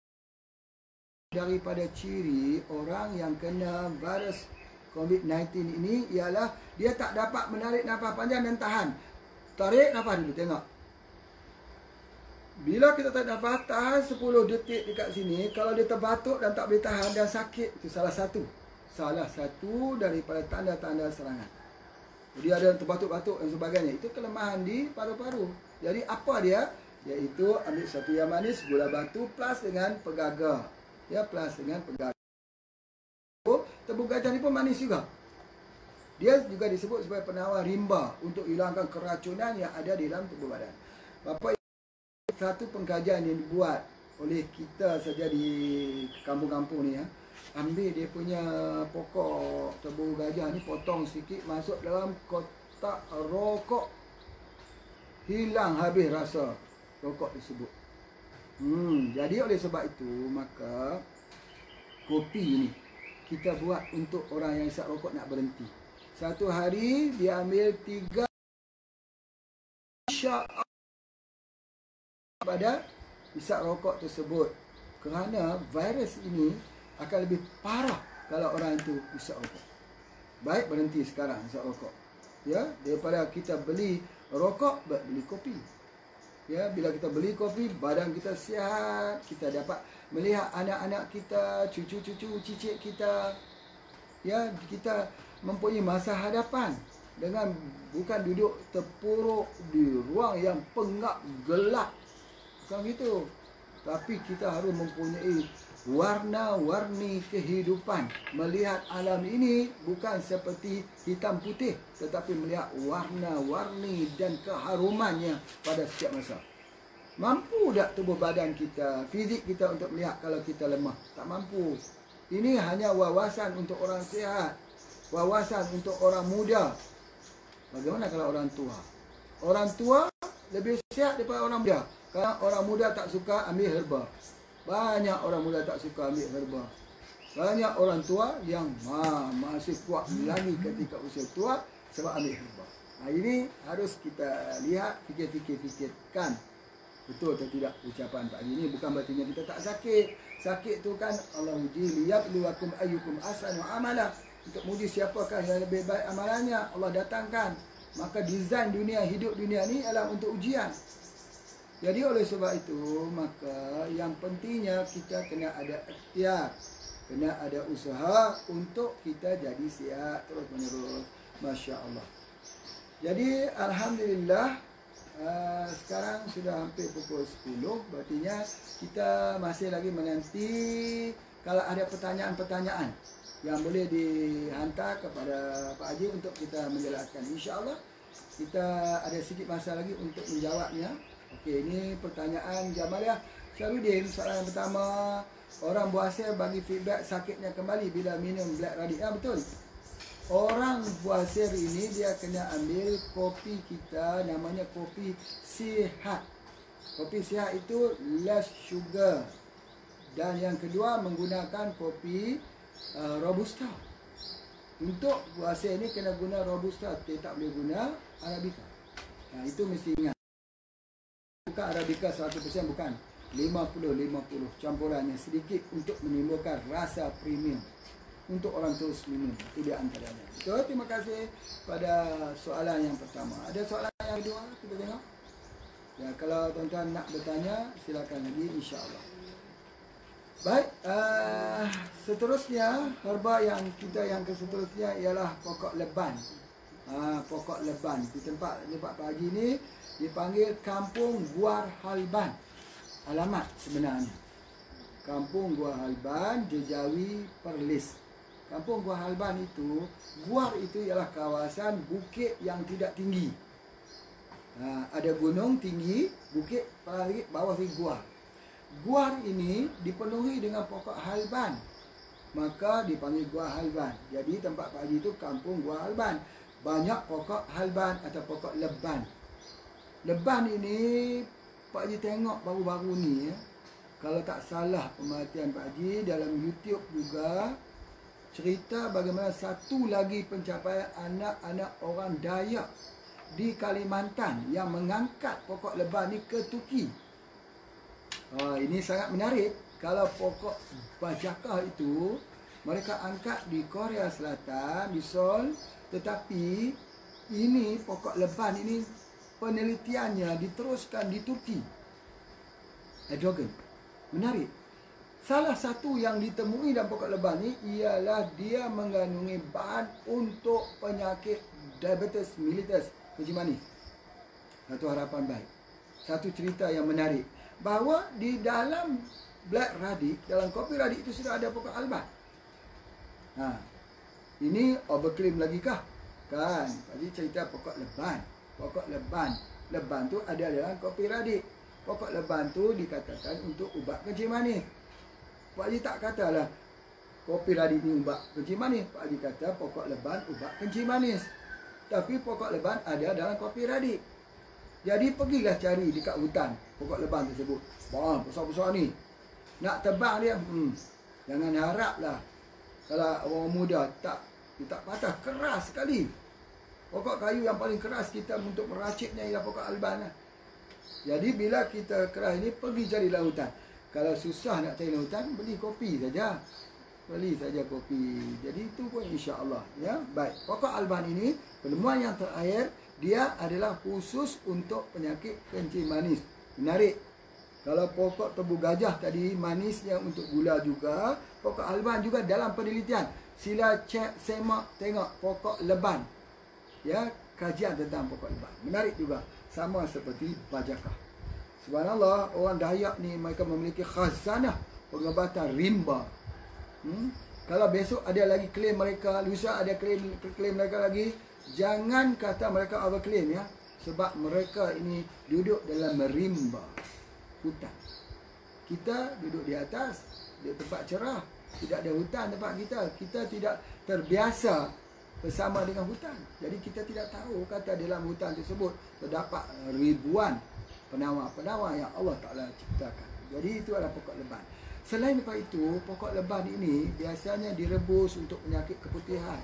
Daripada ciri orang yang kena virus COVID-19 ini ialah dia tak dapat menarik nafas panjang dan tahan. Tarik nafas dulu, tengok. Bila kita tarik nafas, tahan 10 detik dekat sini. Kalau dia terbatuk dan tak boleh tahan dan sakit, itu salah satu daripada tanda-tanda serangan. Jadi ada terbatuk-batuk dan sebagainya. Itu kelemahan di paru-paru. Jadi apa dia? Iaitu ambil satu yang manis, gula batu plus dengan pegaga. Ya, plus dengan pegaga. Tebu gajah ni pun manis juga. Dia juga disebut sebagai penawar rimba untuk hilangkan keracunan yang ada di dalam tubuh badan. Bapak, satu pengkajian yang dibuat oleh kita saja di kampung-kampung ni, ya. Ambil dia punya pokok tebu gajah ni, potong sikit, masuk dalam kotak rokok. Hilang habis rasa rokok tersebut. Jadi oleh sebab itu, maka kopi ni kita buat untuk orang yang isap rokok nak berhenti. Satu hari dia ambil 3 syak pada isap rokok tersebut. Kerana virus ini akan lebih parah kalau orang itu isap rokok. Baik berhenti sekarang isap rokok. Ya, daripada kita beli rokok, beli kopi. Ya, bila kita beli kopi, badan kita sihat, kita dapat melihat anak-anak kita, cucu-cucu cicit kita. Ya, kita mempunyai masa hadapan dengan bukan duduk terpuruk di ruang yang pengap gelap. Bukan gitu. Tapi kita harus mempunyai warna-warni kehidupan. Melihat alam ini bukan seperti hitam putih, tetapi melihat warna-warni dan keharumannya pada setiap masa. Mampu tak tubuh badan kita, fizik kita untuk melihat kalau kita lemah? Tak mampu. Ini hanya wawasan untuk orang sihat, wawasan untuk orang muda. Bagaimana kalau orang tua? Orang tua lebih sihat daripada orang muda. Kerana orang muda tak suka ambil herba. Banyak orang muda tak suka ambil herba. Banyak orang tua yang masih kuat lagi ketika usia tua sebab ambil herba. Ini harus kita lihat, fikirkan betul atau tidak ucapan Pak Haji ini. Bukan berarti kita tak sakit. Sakit tu kan Allah uji liyabluwakum ayyukum ahsanu amala. Untuk uji siapakah yang lebih baik amalannya, Allah datangkan. Maka desain dunia, hidup dunia ni adalah untuk ujian. Jadi oleh sebab itu, maka yang pentingnya kita kena ada ikhtiar, kena ada usaha untuk kita jadi sihat terus menerus. Masya Allah. Jadi alhamdulillah, sekarang sudah hampir pukul 10. Berartinya kita masih lagi menanti kalau ada pertanyaan-pertanyaan yang boleh dihantar kepada Pak Haji untuk kita menjelaskan. InsyaAllah kita ada sedikit masa lagi untuk menjawabnya. Okey, ini pertanyaan Jamaliah Syarudin. Soalan yang pertama, orang buasir bagi feedback sakitnya kembali bila minum black radix. Ya, betul. Orang buasir ini dia kena ambil kopi kita, namanya kopi sihat. Kopi sihat itu less sugar. Dan yang kedua menggunakan kopi Robusta. Untuk buasir ini kena guna Robusta, tak boleh guna Arabica. Itu mesti ingat. Bukan Arabica 100%, bukan. 50-50 campurannya sedikit untuk menimbulkan rasa premium untuk orang terus minum. Itu dia antaranya. So, terima kasih pada soalan yang pertama. Ada soalan yang kedua, kita tengok. Ya, kalau tuan-tuan nak bertanya, silakan lagi, insya-Allah. Baik, seterusnya herba yang seterusnya ialah pokok leban. Pokok leban di tempat Pak Haji ni dipanggil Kampung Guar Halban. Alamat sebenarnya Kampung Guar Halban, Jejawi Perlis. Kampung Guar Halban itu, guar itu ialah kawasan bukit yang tidak tinggi. Ada gunung tinggi, bukit paling bawah ni guar. Guar ini dipenuhi dengan pokok halban, maka dipanggil Guar Halban. Jadi tempat Pak Haji itu Kampung Guar Halban. Banyak pokok halban atau pokok leban. Leban ini Pak Haji tengok baru-baru ni, kalau tak salah pemerhatian Pak Haji, dalam YouTube juga cerita bagaimana satu lagi pencapaian anak-anak orang Dayak di Kalimantan yang mengangkat pokok leban ni ke Turki. Ini sangat menarik. Kalau pokok bajakah itu mereka angkat di Korea Selatan, di Seoul, tetapi ini pokok leban ini penelitiannya diteruskan di Turki. Erdogan. Menarik. Salah satu yang ditemui dalam pokok leban ini ialah dia mengandungi bahan untuk penyakit diabetes mellitus, kencing manis. Satu harapan baik. Satu cerita yang menarik. Bahawa di dalam black radix, dalam kopi radix itu sudah ada pokok halban. Ini overclaim lagi kah? Kan, tadi cerita pokok leban. Pokok leban. Leban tu ada dalam kopi radix. Pokok leban tu dikatakan untuk ubat kencing manis. Pak Haji tak katalah kopi radix ni ubat kencing manis. Pak Haji kata pokok leban ubat kencing manis. Tapi pokok leban ada dalam kopi radix. Jadi pergilah cari dekat hutan pokok leban tersebut. Besar-besar ni. Nak tebang dia, jangan haraplah. Kalau orang muda tak patah, keras sekali. Pokok kayu yang paling keras kita untuk meraciknya ialah pokok halban. Jadi bila kita keras ini, pergi cari dalam hutan. Kalau susah nak cari dalam hutan, beli kopi saja. Beli saja kopi. Jadi itu pun insya-Allah, ya. Baik. Pokok halban ini, penemuan yang terakhir, dia adalah khusus untuk penyakit kencing manis. Menarik. Kalau pokok tebu gajah tadi manisnya untuk gula juga, pokok halban juga dalam penelitian. Sila cek, semak, tengok pokok leban. Ya, kajian tentang pokok leban. Menarik juga. Sama seperti bajakah. Subhanallah, orang Dayak ni mereka memiliki khazanah pengobatan rimba. Kalau besok ada lagi klaim mereka, lusa ada klaim mereka lagi, jangan kata mereka overclaim, ya. Sebab mereka ini duduk dalam rimba hutan. Kita duduk di atas, di tempat cerah. Tidak ada hutan tempat kita. Kita tidak terbiasa bersama dengan hutan. Jadi kita tidak tahu kata dalam hutan tersebut terdapat ribuan penawar-penawar yang Allah Ta'ala ciptakan. Jadi itu adalah pokok leban. Selain daripada itu, pokok leban ini biasanya direbus untuk penyakit keputihan.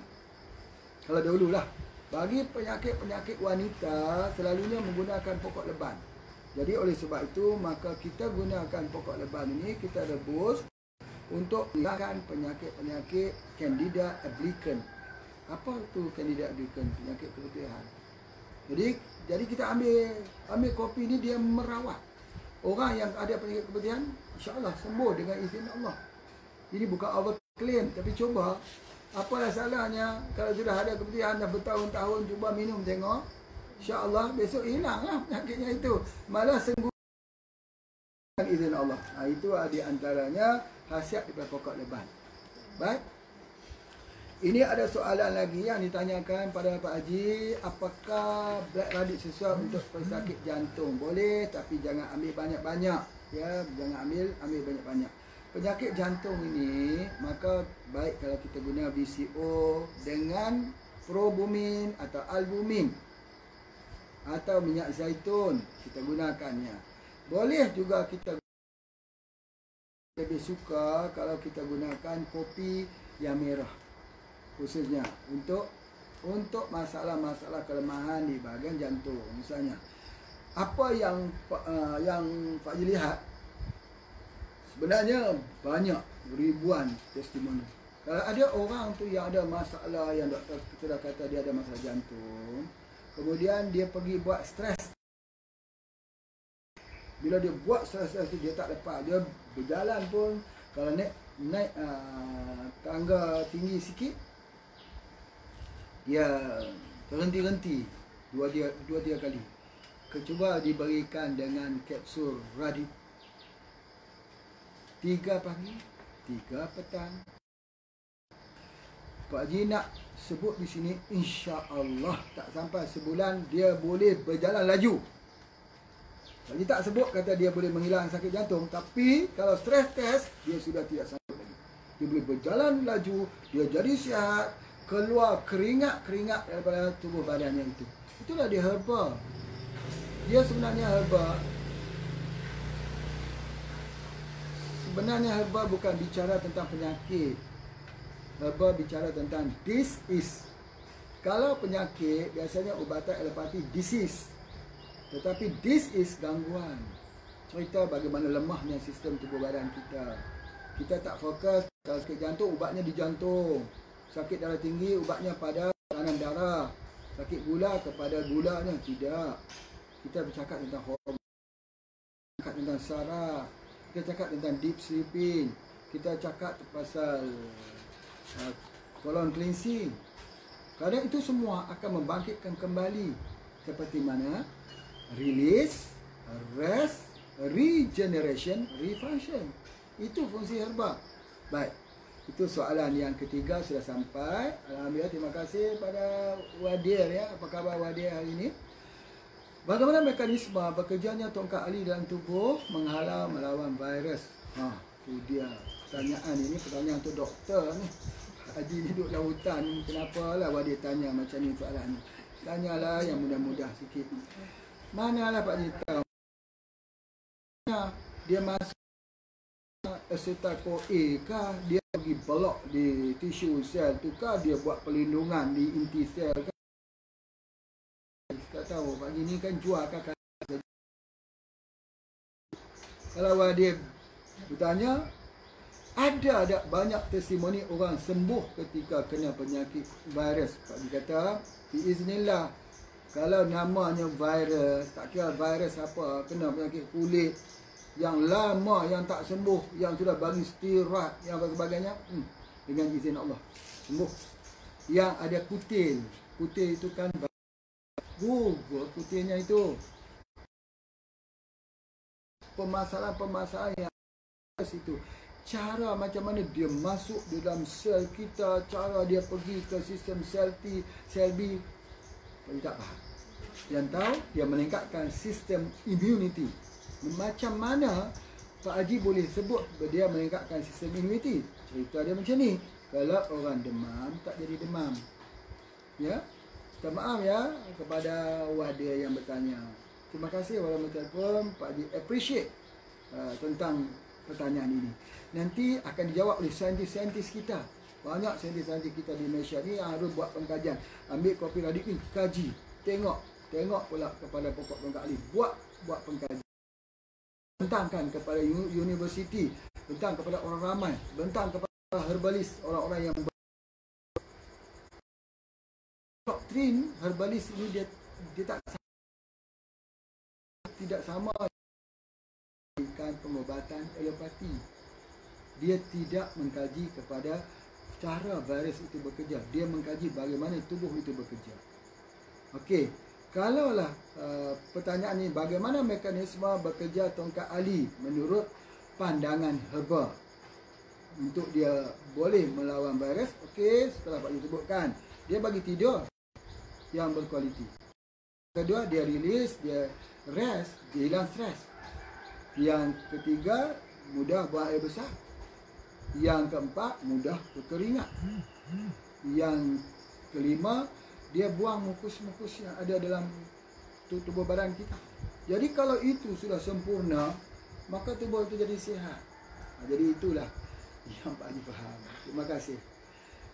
Kalau dahululah, bagi penyakit-penyakit wanita selalunya menggunakan pokok leban. Jadi oleh sebab itu, maka kita gunakan pokok leban ini, kita rebus untuk menghilangkan penyakit-penyakit Candida albicans. Apa tu Candida albicans? Penyakit keputihan. Jadi kita ambil kopi ni, dia merawat orang yang ada penyakit keputihan, insya-Allah sembuh dengan izin Allah. Ini bukan overclaim, tapi cuba. Apalah salahnya kalau sudah ada keputihan dah bertahun-tahun, cuba minum tengok. Insya-Allah besok hilanglah penyakitnya itu. Malah sembuh dengan izin Allah. Itu di antaranya khasiat daripada pokok leban. Baik. Ini ada soalan lagi yang ditanyakan pada Pak Haji, apakah black radix sesuai untuk pesakit jantung? Boleh, tapi jangan ambil banyak-banyak. Ya, jangan ambil banyak-banyak. Penyakit jantung ini, maka baik kalau kita guna VCO dengan probumin atau albumin atau minyak zaitun, kita gunakannya. Boleh juga kita lebih suka kalau kita gunakan kopi yang merah, khususnya untuk masalah-masalah kelemahan di bahagian jantung. Misalnya, apa yang Pak Haji lihat, sebenarnya banyak ribuan testimoni. Kalau ada orang tu yang ada masalah, yang doktor sudah kata dia ada masalah jantung, kemudian dia pergi buat stres. Bila dia buat stres tu, dia tak lepas. Dia berjalan pun, kalau naik tangga tinggi sikit, dia terhenti-henti 2-3 kali. Cuba diberikan dengan kapsul radix 3 pagi, 3 petang. Pak Haji nak sebut di sini, insya-Allah tak sampai sebulan dia boleh berjalan laju. Pak Haji tak sebut kata dia boleh menghilangkan sakit jantung, tapi kalau stress test dia sudah tidak sanggup lagi. Dia boleh berjalan laju, dia jadi sihat, keluar keringat-keringat daripada tubuh badannya itu. Itulah dia herba. Dia sebenarnya herba. Sebenarnya herba bukan bicara tentang penyakit. Herba bicara tentang disease. Kalau penyakit, biasanya ubatan alopati disease. Tetapi disease gangguan. Cerita bagaimana lemahnya sistem tubuh badan kita. Kita tak fokus. Kalau sakit jantung, ubatnya di jantung. Sakit darah tinggi, ubatnya pada tekanan darah. Sakit gula kepada gulanya. Tidak. Kita bercakap tentang hormon, cakap tentang saraf, kita cakap tentang deep sleeping, kita cakap pasal colon cleansing. Kerana itu semua akan membangkitkan kembali seperti mana release, rest, regeneration, refunction. Itu fungsi herba. Baik. Itu soalan yang ketiga sudah sampai. Alhamdulillah, terima kasih pada Wadir ya. Apa khabar Wadir hari ini? Bagaimana mekanisme bekerjanya tongkat ali dalam tubuh menghalau melawan virus? Itu dia pertanyaan ini, pertanyaan untuk doktor ni. Haji ni duduk dalam hutan, kenapalah Wadir tanya macam ni soalan ni? Tanyalah yang mudah-mudah sikit. Manalah Pak Haji tahu. Dia masuk acetyl-CoA kah, dia pergi blok di tisu sel tu kah, dia buat perlindungan di inti sel kah? Tak tahu. Pak Haji ni kan jual kakak. Kalau dia bertanya, ada tak banyak testimoni orang sembuh ketika kena penyakit virus? Pak Haji kata, biiznillah, kalau namanya virus, tak kira virus apa, kena penyakit kulit yang lama, yang tak sembuh, yang sudah bagi steroid, yang sebagainya, dengan izin Allah sembuh. Yang ada kutil, kutil itu kan kutilnya itu permasalahan-permasalahan yang itu, cara macam mana dia masuk di dalam sel kita, cara dia pergi ke sistem sel T, sel B, kita tak faham. Yang tahu dia meningkatkan sistem immunity. Macam mana Pak Haji boleh sebut dia meningkatkan sistem immunity? Cerita dia macam ni. Kalau orang demam, tak jadi demam. Ya. Minta maaf ya kepada Wadir yang bertanya. Terima kasih walaupun telefon. Pak Haji appreciate tentang pertanyaan ini. Nanti akan dijawab oleh saintis-saintis kita. Banyak saintis-saintis kita di Malaysia ni yang harus buat pengkajian. Ambil kopi radik ni, kaji. Tengok pula kepada pokok tongkat ahli. Buat pengkajian. Bentangkan kepada universiti. Bentang kepada orang ramai. Bentang kepada herbalis. Orang-orang yang doktrin herbalis ini dia tidak sama dengan pengobatan alopati. Dia tidak mengkaji kepada cara virus itu bekerja. Dia mengkaji bagaimana tubuh itu bekerja. Okey, kalaulah pertanyaan ini bagaimana mekanisme bekerja tongkat ahli menurut pandangan herba untuk dia boleh melawan virus. Okey, setelah Pak Ju sebutkan, dia bagi tidur yang berkualiti. Kedua, dia rilis, dia rest, dia hilang stres. Yang ketiga, mudah buang air besar. Yang keempat, mudah berkeringat. Yang kelima, dia buang mukus-mukus yang ada dalam tubuh badan kita. Jadi kalau itu sudah sempurna, maka tubuh itu jadi sihat. Jadi itulah yang Pak Haji faham. Terima kasih.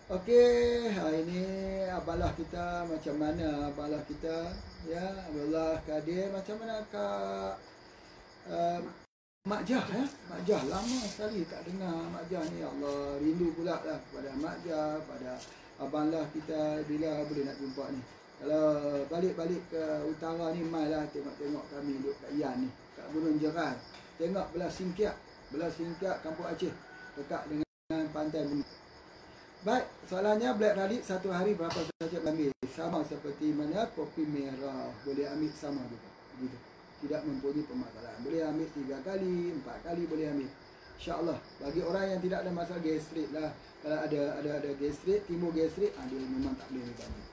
Okey, hari ini abalah kita macam mana abalah kita, ya, Abdullah Kadir, macam mana Kak Mak Jah, ya? Mak Jah, lama sekali tak dengar Mak Jah ni. Allah, rindu pula lah pada Mak Jah, pada abanglah kita, bila boleh nak jumpa ni. Kalau balik-balik ke utara ni, mailah tengok-tengok kami duduk kat Yan ni, kat Gunung Jerai. Tengok belah Singkiat, Kampung Aceh, dekat dengan pantai Gunung. Baik, soalannya Black Radit satu hari berapa saja ambil? Sama seperti mana kopi merah, boleh ambil sama juga. Gitu. Tidak mempunyai permasalahan. Boleh ambil 3 kali, 4 kali boleh ambil. InsyaAllah. Bagi orang yang tidak ada masalah gastrik lah. Kalau ada gastrik, timbul gastrik, dia memang tak boleh ambil.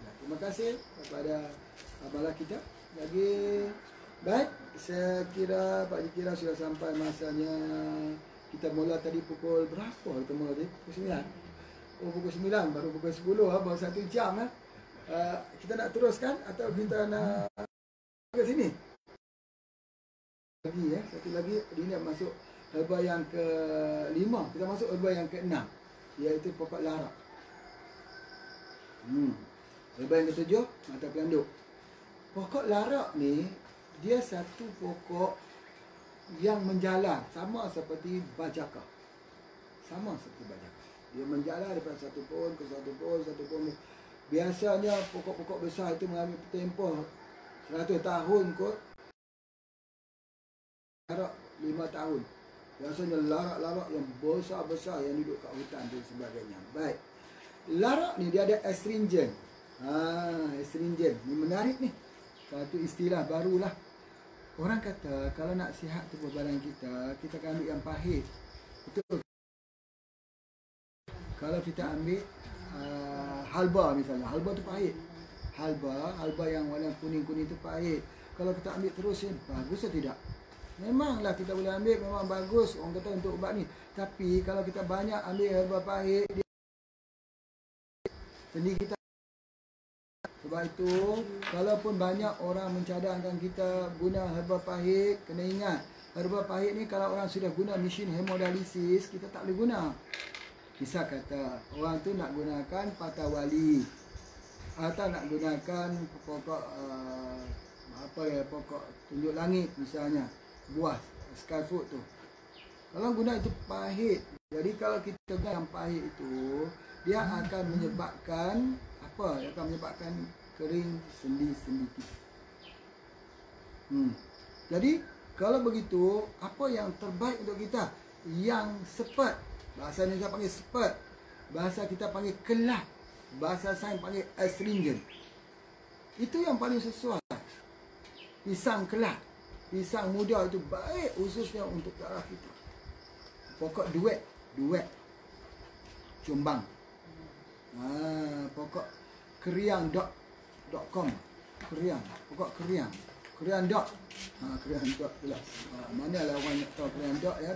Ya, terima kasih kepada abalah kita. Lagi baik, saya kira Pak Haji kira sudah sampai masanya. Kita mula tadi pukul berapa? Kita mula tadi pukul 9. Oh, pukul 9, baru pukul 10, baru 1 jam. Kita nak teruskan atau kita nak ke sini? Satu lagi, ini masuk herba yang ke-5. Kita masuk herba yang ke-6, iaitu pokok larak. Herba yang ke-7, mata pelanduk. Pokok larak ni, dia satu pokok yang menjalar, sama seperti bajaka. Dia menjalar daripada satu pohon ke satu pohon. Biasanya pokok-pokok besar itu mengambil tempoh 100 tahun kot. Larak 5 tahun. Biasanya larak-larak yang besar-besar yang duduk kat hutan dan sebagainya. Baik. Larak ni dia ada astringent. Astringent. Ini menarik ni. Satu istilah barulah. Orang kata kalau nak sihat tubuh badan kita, kita akan ambil yang pahit. Betul. Kalau kita ambil halba misalnya, halba tu pahit. Halba yang warna kuning-kuning tu pahit. Kalau kita ambil terus, bagus atau tidak? Memanglah kita boleh ambil, memang bagus orang kata untuk ubat ni. Tapi kalau kita banyak ambil herba pahit, sendi kita. Sebab itu, kalaupun banyak orang mencadangkan kita guna herba pahit, kena ingat, herba pahit ni kalau orang sudah guna mesin hemodialisis, kita tak boleh guna. Misal kata, orang tu nak gunakan patah wali atau nak gunakan pokok pokok tunjuk langit misalnya, buah skyfoot tu. Kalau guna itu pahit. Jadi kalau kita guna yang pahit itu, dia akan menyebabkan apa? Dia akan menyebabkan kering sendi-sendi kita. Jadi kalau begitu, apa yang terbaik untuk kita? Yang sepet. Bahasa Indonesia panggil sepet. Bahasa kita panggil kelap. Bahasa sains panggil astringent. Itu yang paling sesuai. Pisang kelap, pisang muda itu baik khususnya untuk darah kita. Pokok duet Jombang. Pokok keriang.com. Pokok keriang dot. Keriang dot pula. Manalah orang nak tahu keriang dot, ya,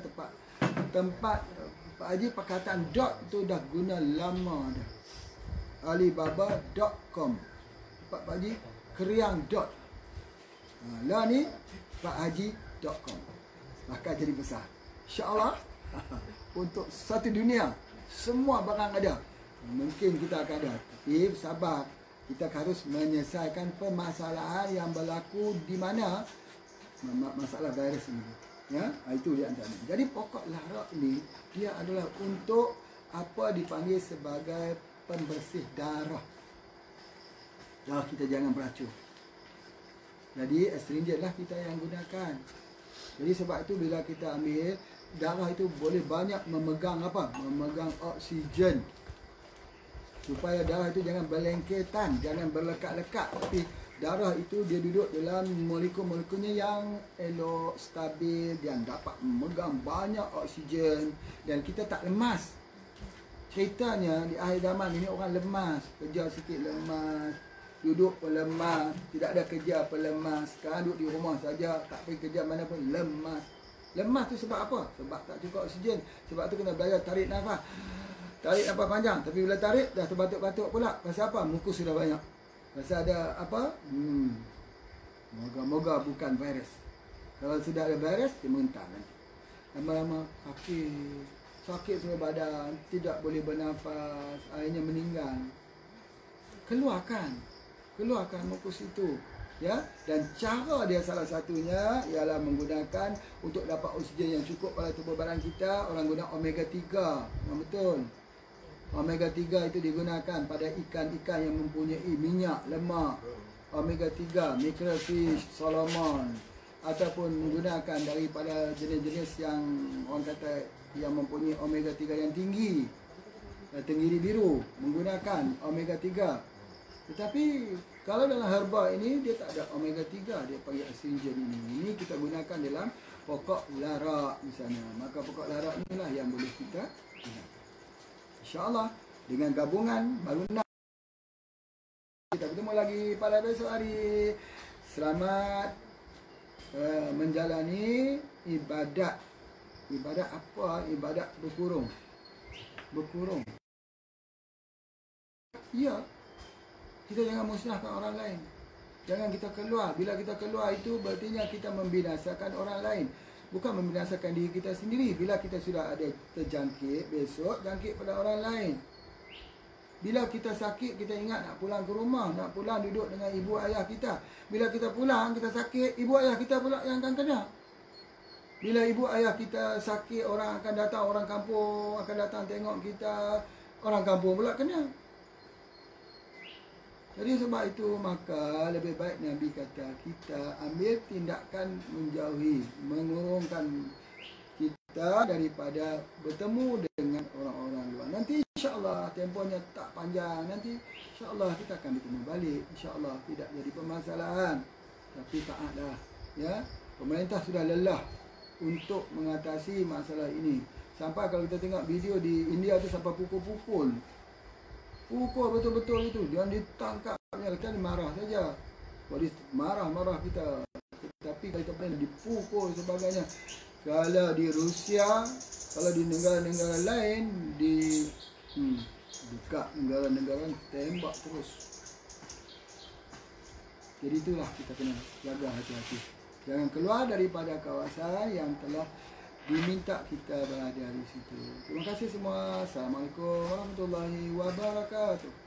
tempat Pak Haji perkataan dot tu dah guna lama dah. Alibaba.com. Pak Haji keriang dot. Lah ni pakhaji.com. Maka jadi besar. InsyaAllah untuk satu dunia semua barang ada. Mungkin kita akan ada, tapi sabar, kita harus menyelesaikan permasalahan yang berlaku di mana masalah virus ini. Ya, itu dia antaranya. Jadi pokok larak ini dia adalah untuk apa dipanggil sebagai pembersih darah. Darah kita jangan beracun. Jadi astringent lah kita yang gunakan. Jadi sebab itu bila kita ambil darah itu boleh banyak memegang apa? Memegang oksigen. Supaya darah itu jangan berlengketan, jangan berlekat-lekat, tapi darah itu dia duduk dalam molekul-molekulnya yang elok, stabil, dan dapat memegang banyak oksigen dan kita tak lemas. Ceritanya di akhir zaman ini orang lemas, kerja sikit lemas, duduk pun lemas, tidak ada kerja pun lemas. Sekarang duduk di rumah saja, tak pergi kerja mana pun lemas. Lemas tu sebab apa? Sebab tak cukup oksigen. Sebab tu kena belajar tarik nafas. Tarik nafas panjang, tapi bila tarik dah terbatuk-batuk pula. Pasal apa? Mukus sudah banyak. Pasal ada apa? Moga-moga bukan virus. Kalau sudah ada virus, dia muntah nanti. Lama-lama sakit semua badan, tidak boleh bernafas, akhirnya meninggal. Keluarkan mukus itu, ya. Dan cara dia salah satunya ialah menggunakan untuk dapat oksigen yang cukup pada tubuh badan kita. Orang guna omega 3, betul. Omega 3 itu digunakan pada ikan-ikan yang mempunyai minyak lemak. Omega 3, microfish, salmon, ataupun menggunakan daripada jenis-jenis yang orang kata yang mempunyai omega 3 yang tinggi. Tenggiri biru menggunakan omega 3. Tetapi kalau dalam herba ini dia tak ada omega 3, dia panggil astringent ini. Ini kita gunakan dalam pokok larak misalnya. Maka pokok larak inilah yang boleh kita gunakan. InsyaAllah dengan gabungan baru nak kita bertemu lagi pada besok hari. Selamat menjalani ibadat. Ibadat apa? Ibadat berkurung. Ya, kita jangan musnahkan orang lain. Jangan kita keluar. Bila kita keluar itu berartinya kita membinasakan orang lain. Bukan membinasakan diri kita sendiri. Bila kita sudah ada terjangkit, besok jangkit pada orang lain. Bila kita sakit, kita ingat nak pulang ke rumah, nak pulang duduk dengan ibu ayah kita. Bila kita pulang, kita sakit, ibu ayah kita pula yang akan kena. Bila ibu ayah kita sakit, orang akan datang, orang kampung akan datang tengok kita, orang kampung pula kena. Jadi sebab itu maka lebih baik Nabi kata kita ambil tindakan menjauhi, mengurungkan kita daripada bertemu dengan orang-orang luar. Nanti insya-Allah tempohnya tak panjang, nanti insya-Allah kita akan bertemu balik. Insya-Allah tidak jadi permasalahan. Tapi taatlah, ya. Pemerintah sudah lelah untuk mengatasi masalah ini. Sampai kalau kita tengok video di India tu sampai pukul-pukul. Pukul betul-betul itu. Dia ditangkap. Kita marah saja. Jadi marah-marah kita. Tapi kalau kita pernah dipukul sebagainya. Kalau di Rusia, kalau di negara-negara lain, di dekat negara-negara tembak terus. Jadi itulah kita kena jaga hati-hati. Jangan keluar daripada kawasan yang telah diminta kita berada di situ. Terima kasih semua. Assalamualaikum warahmatullahi wabarakatuh.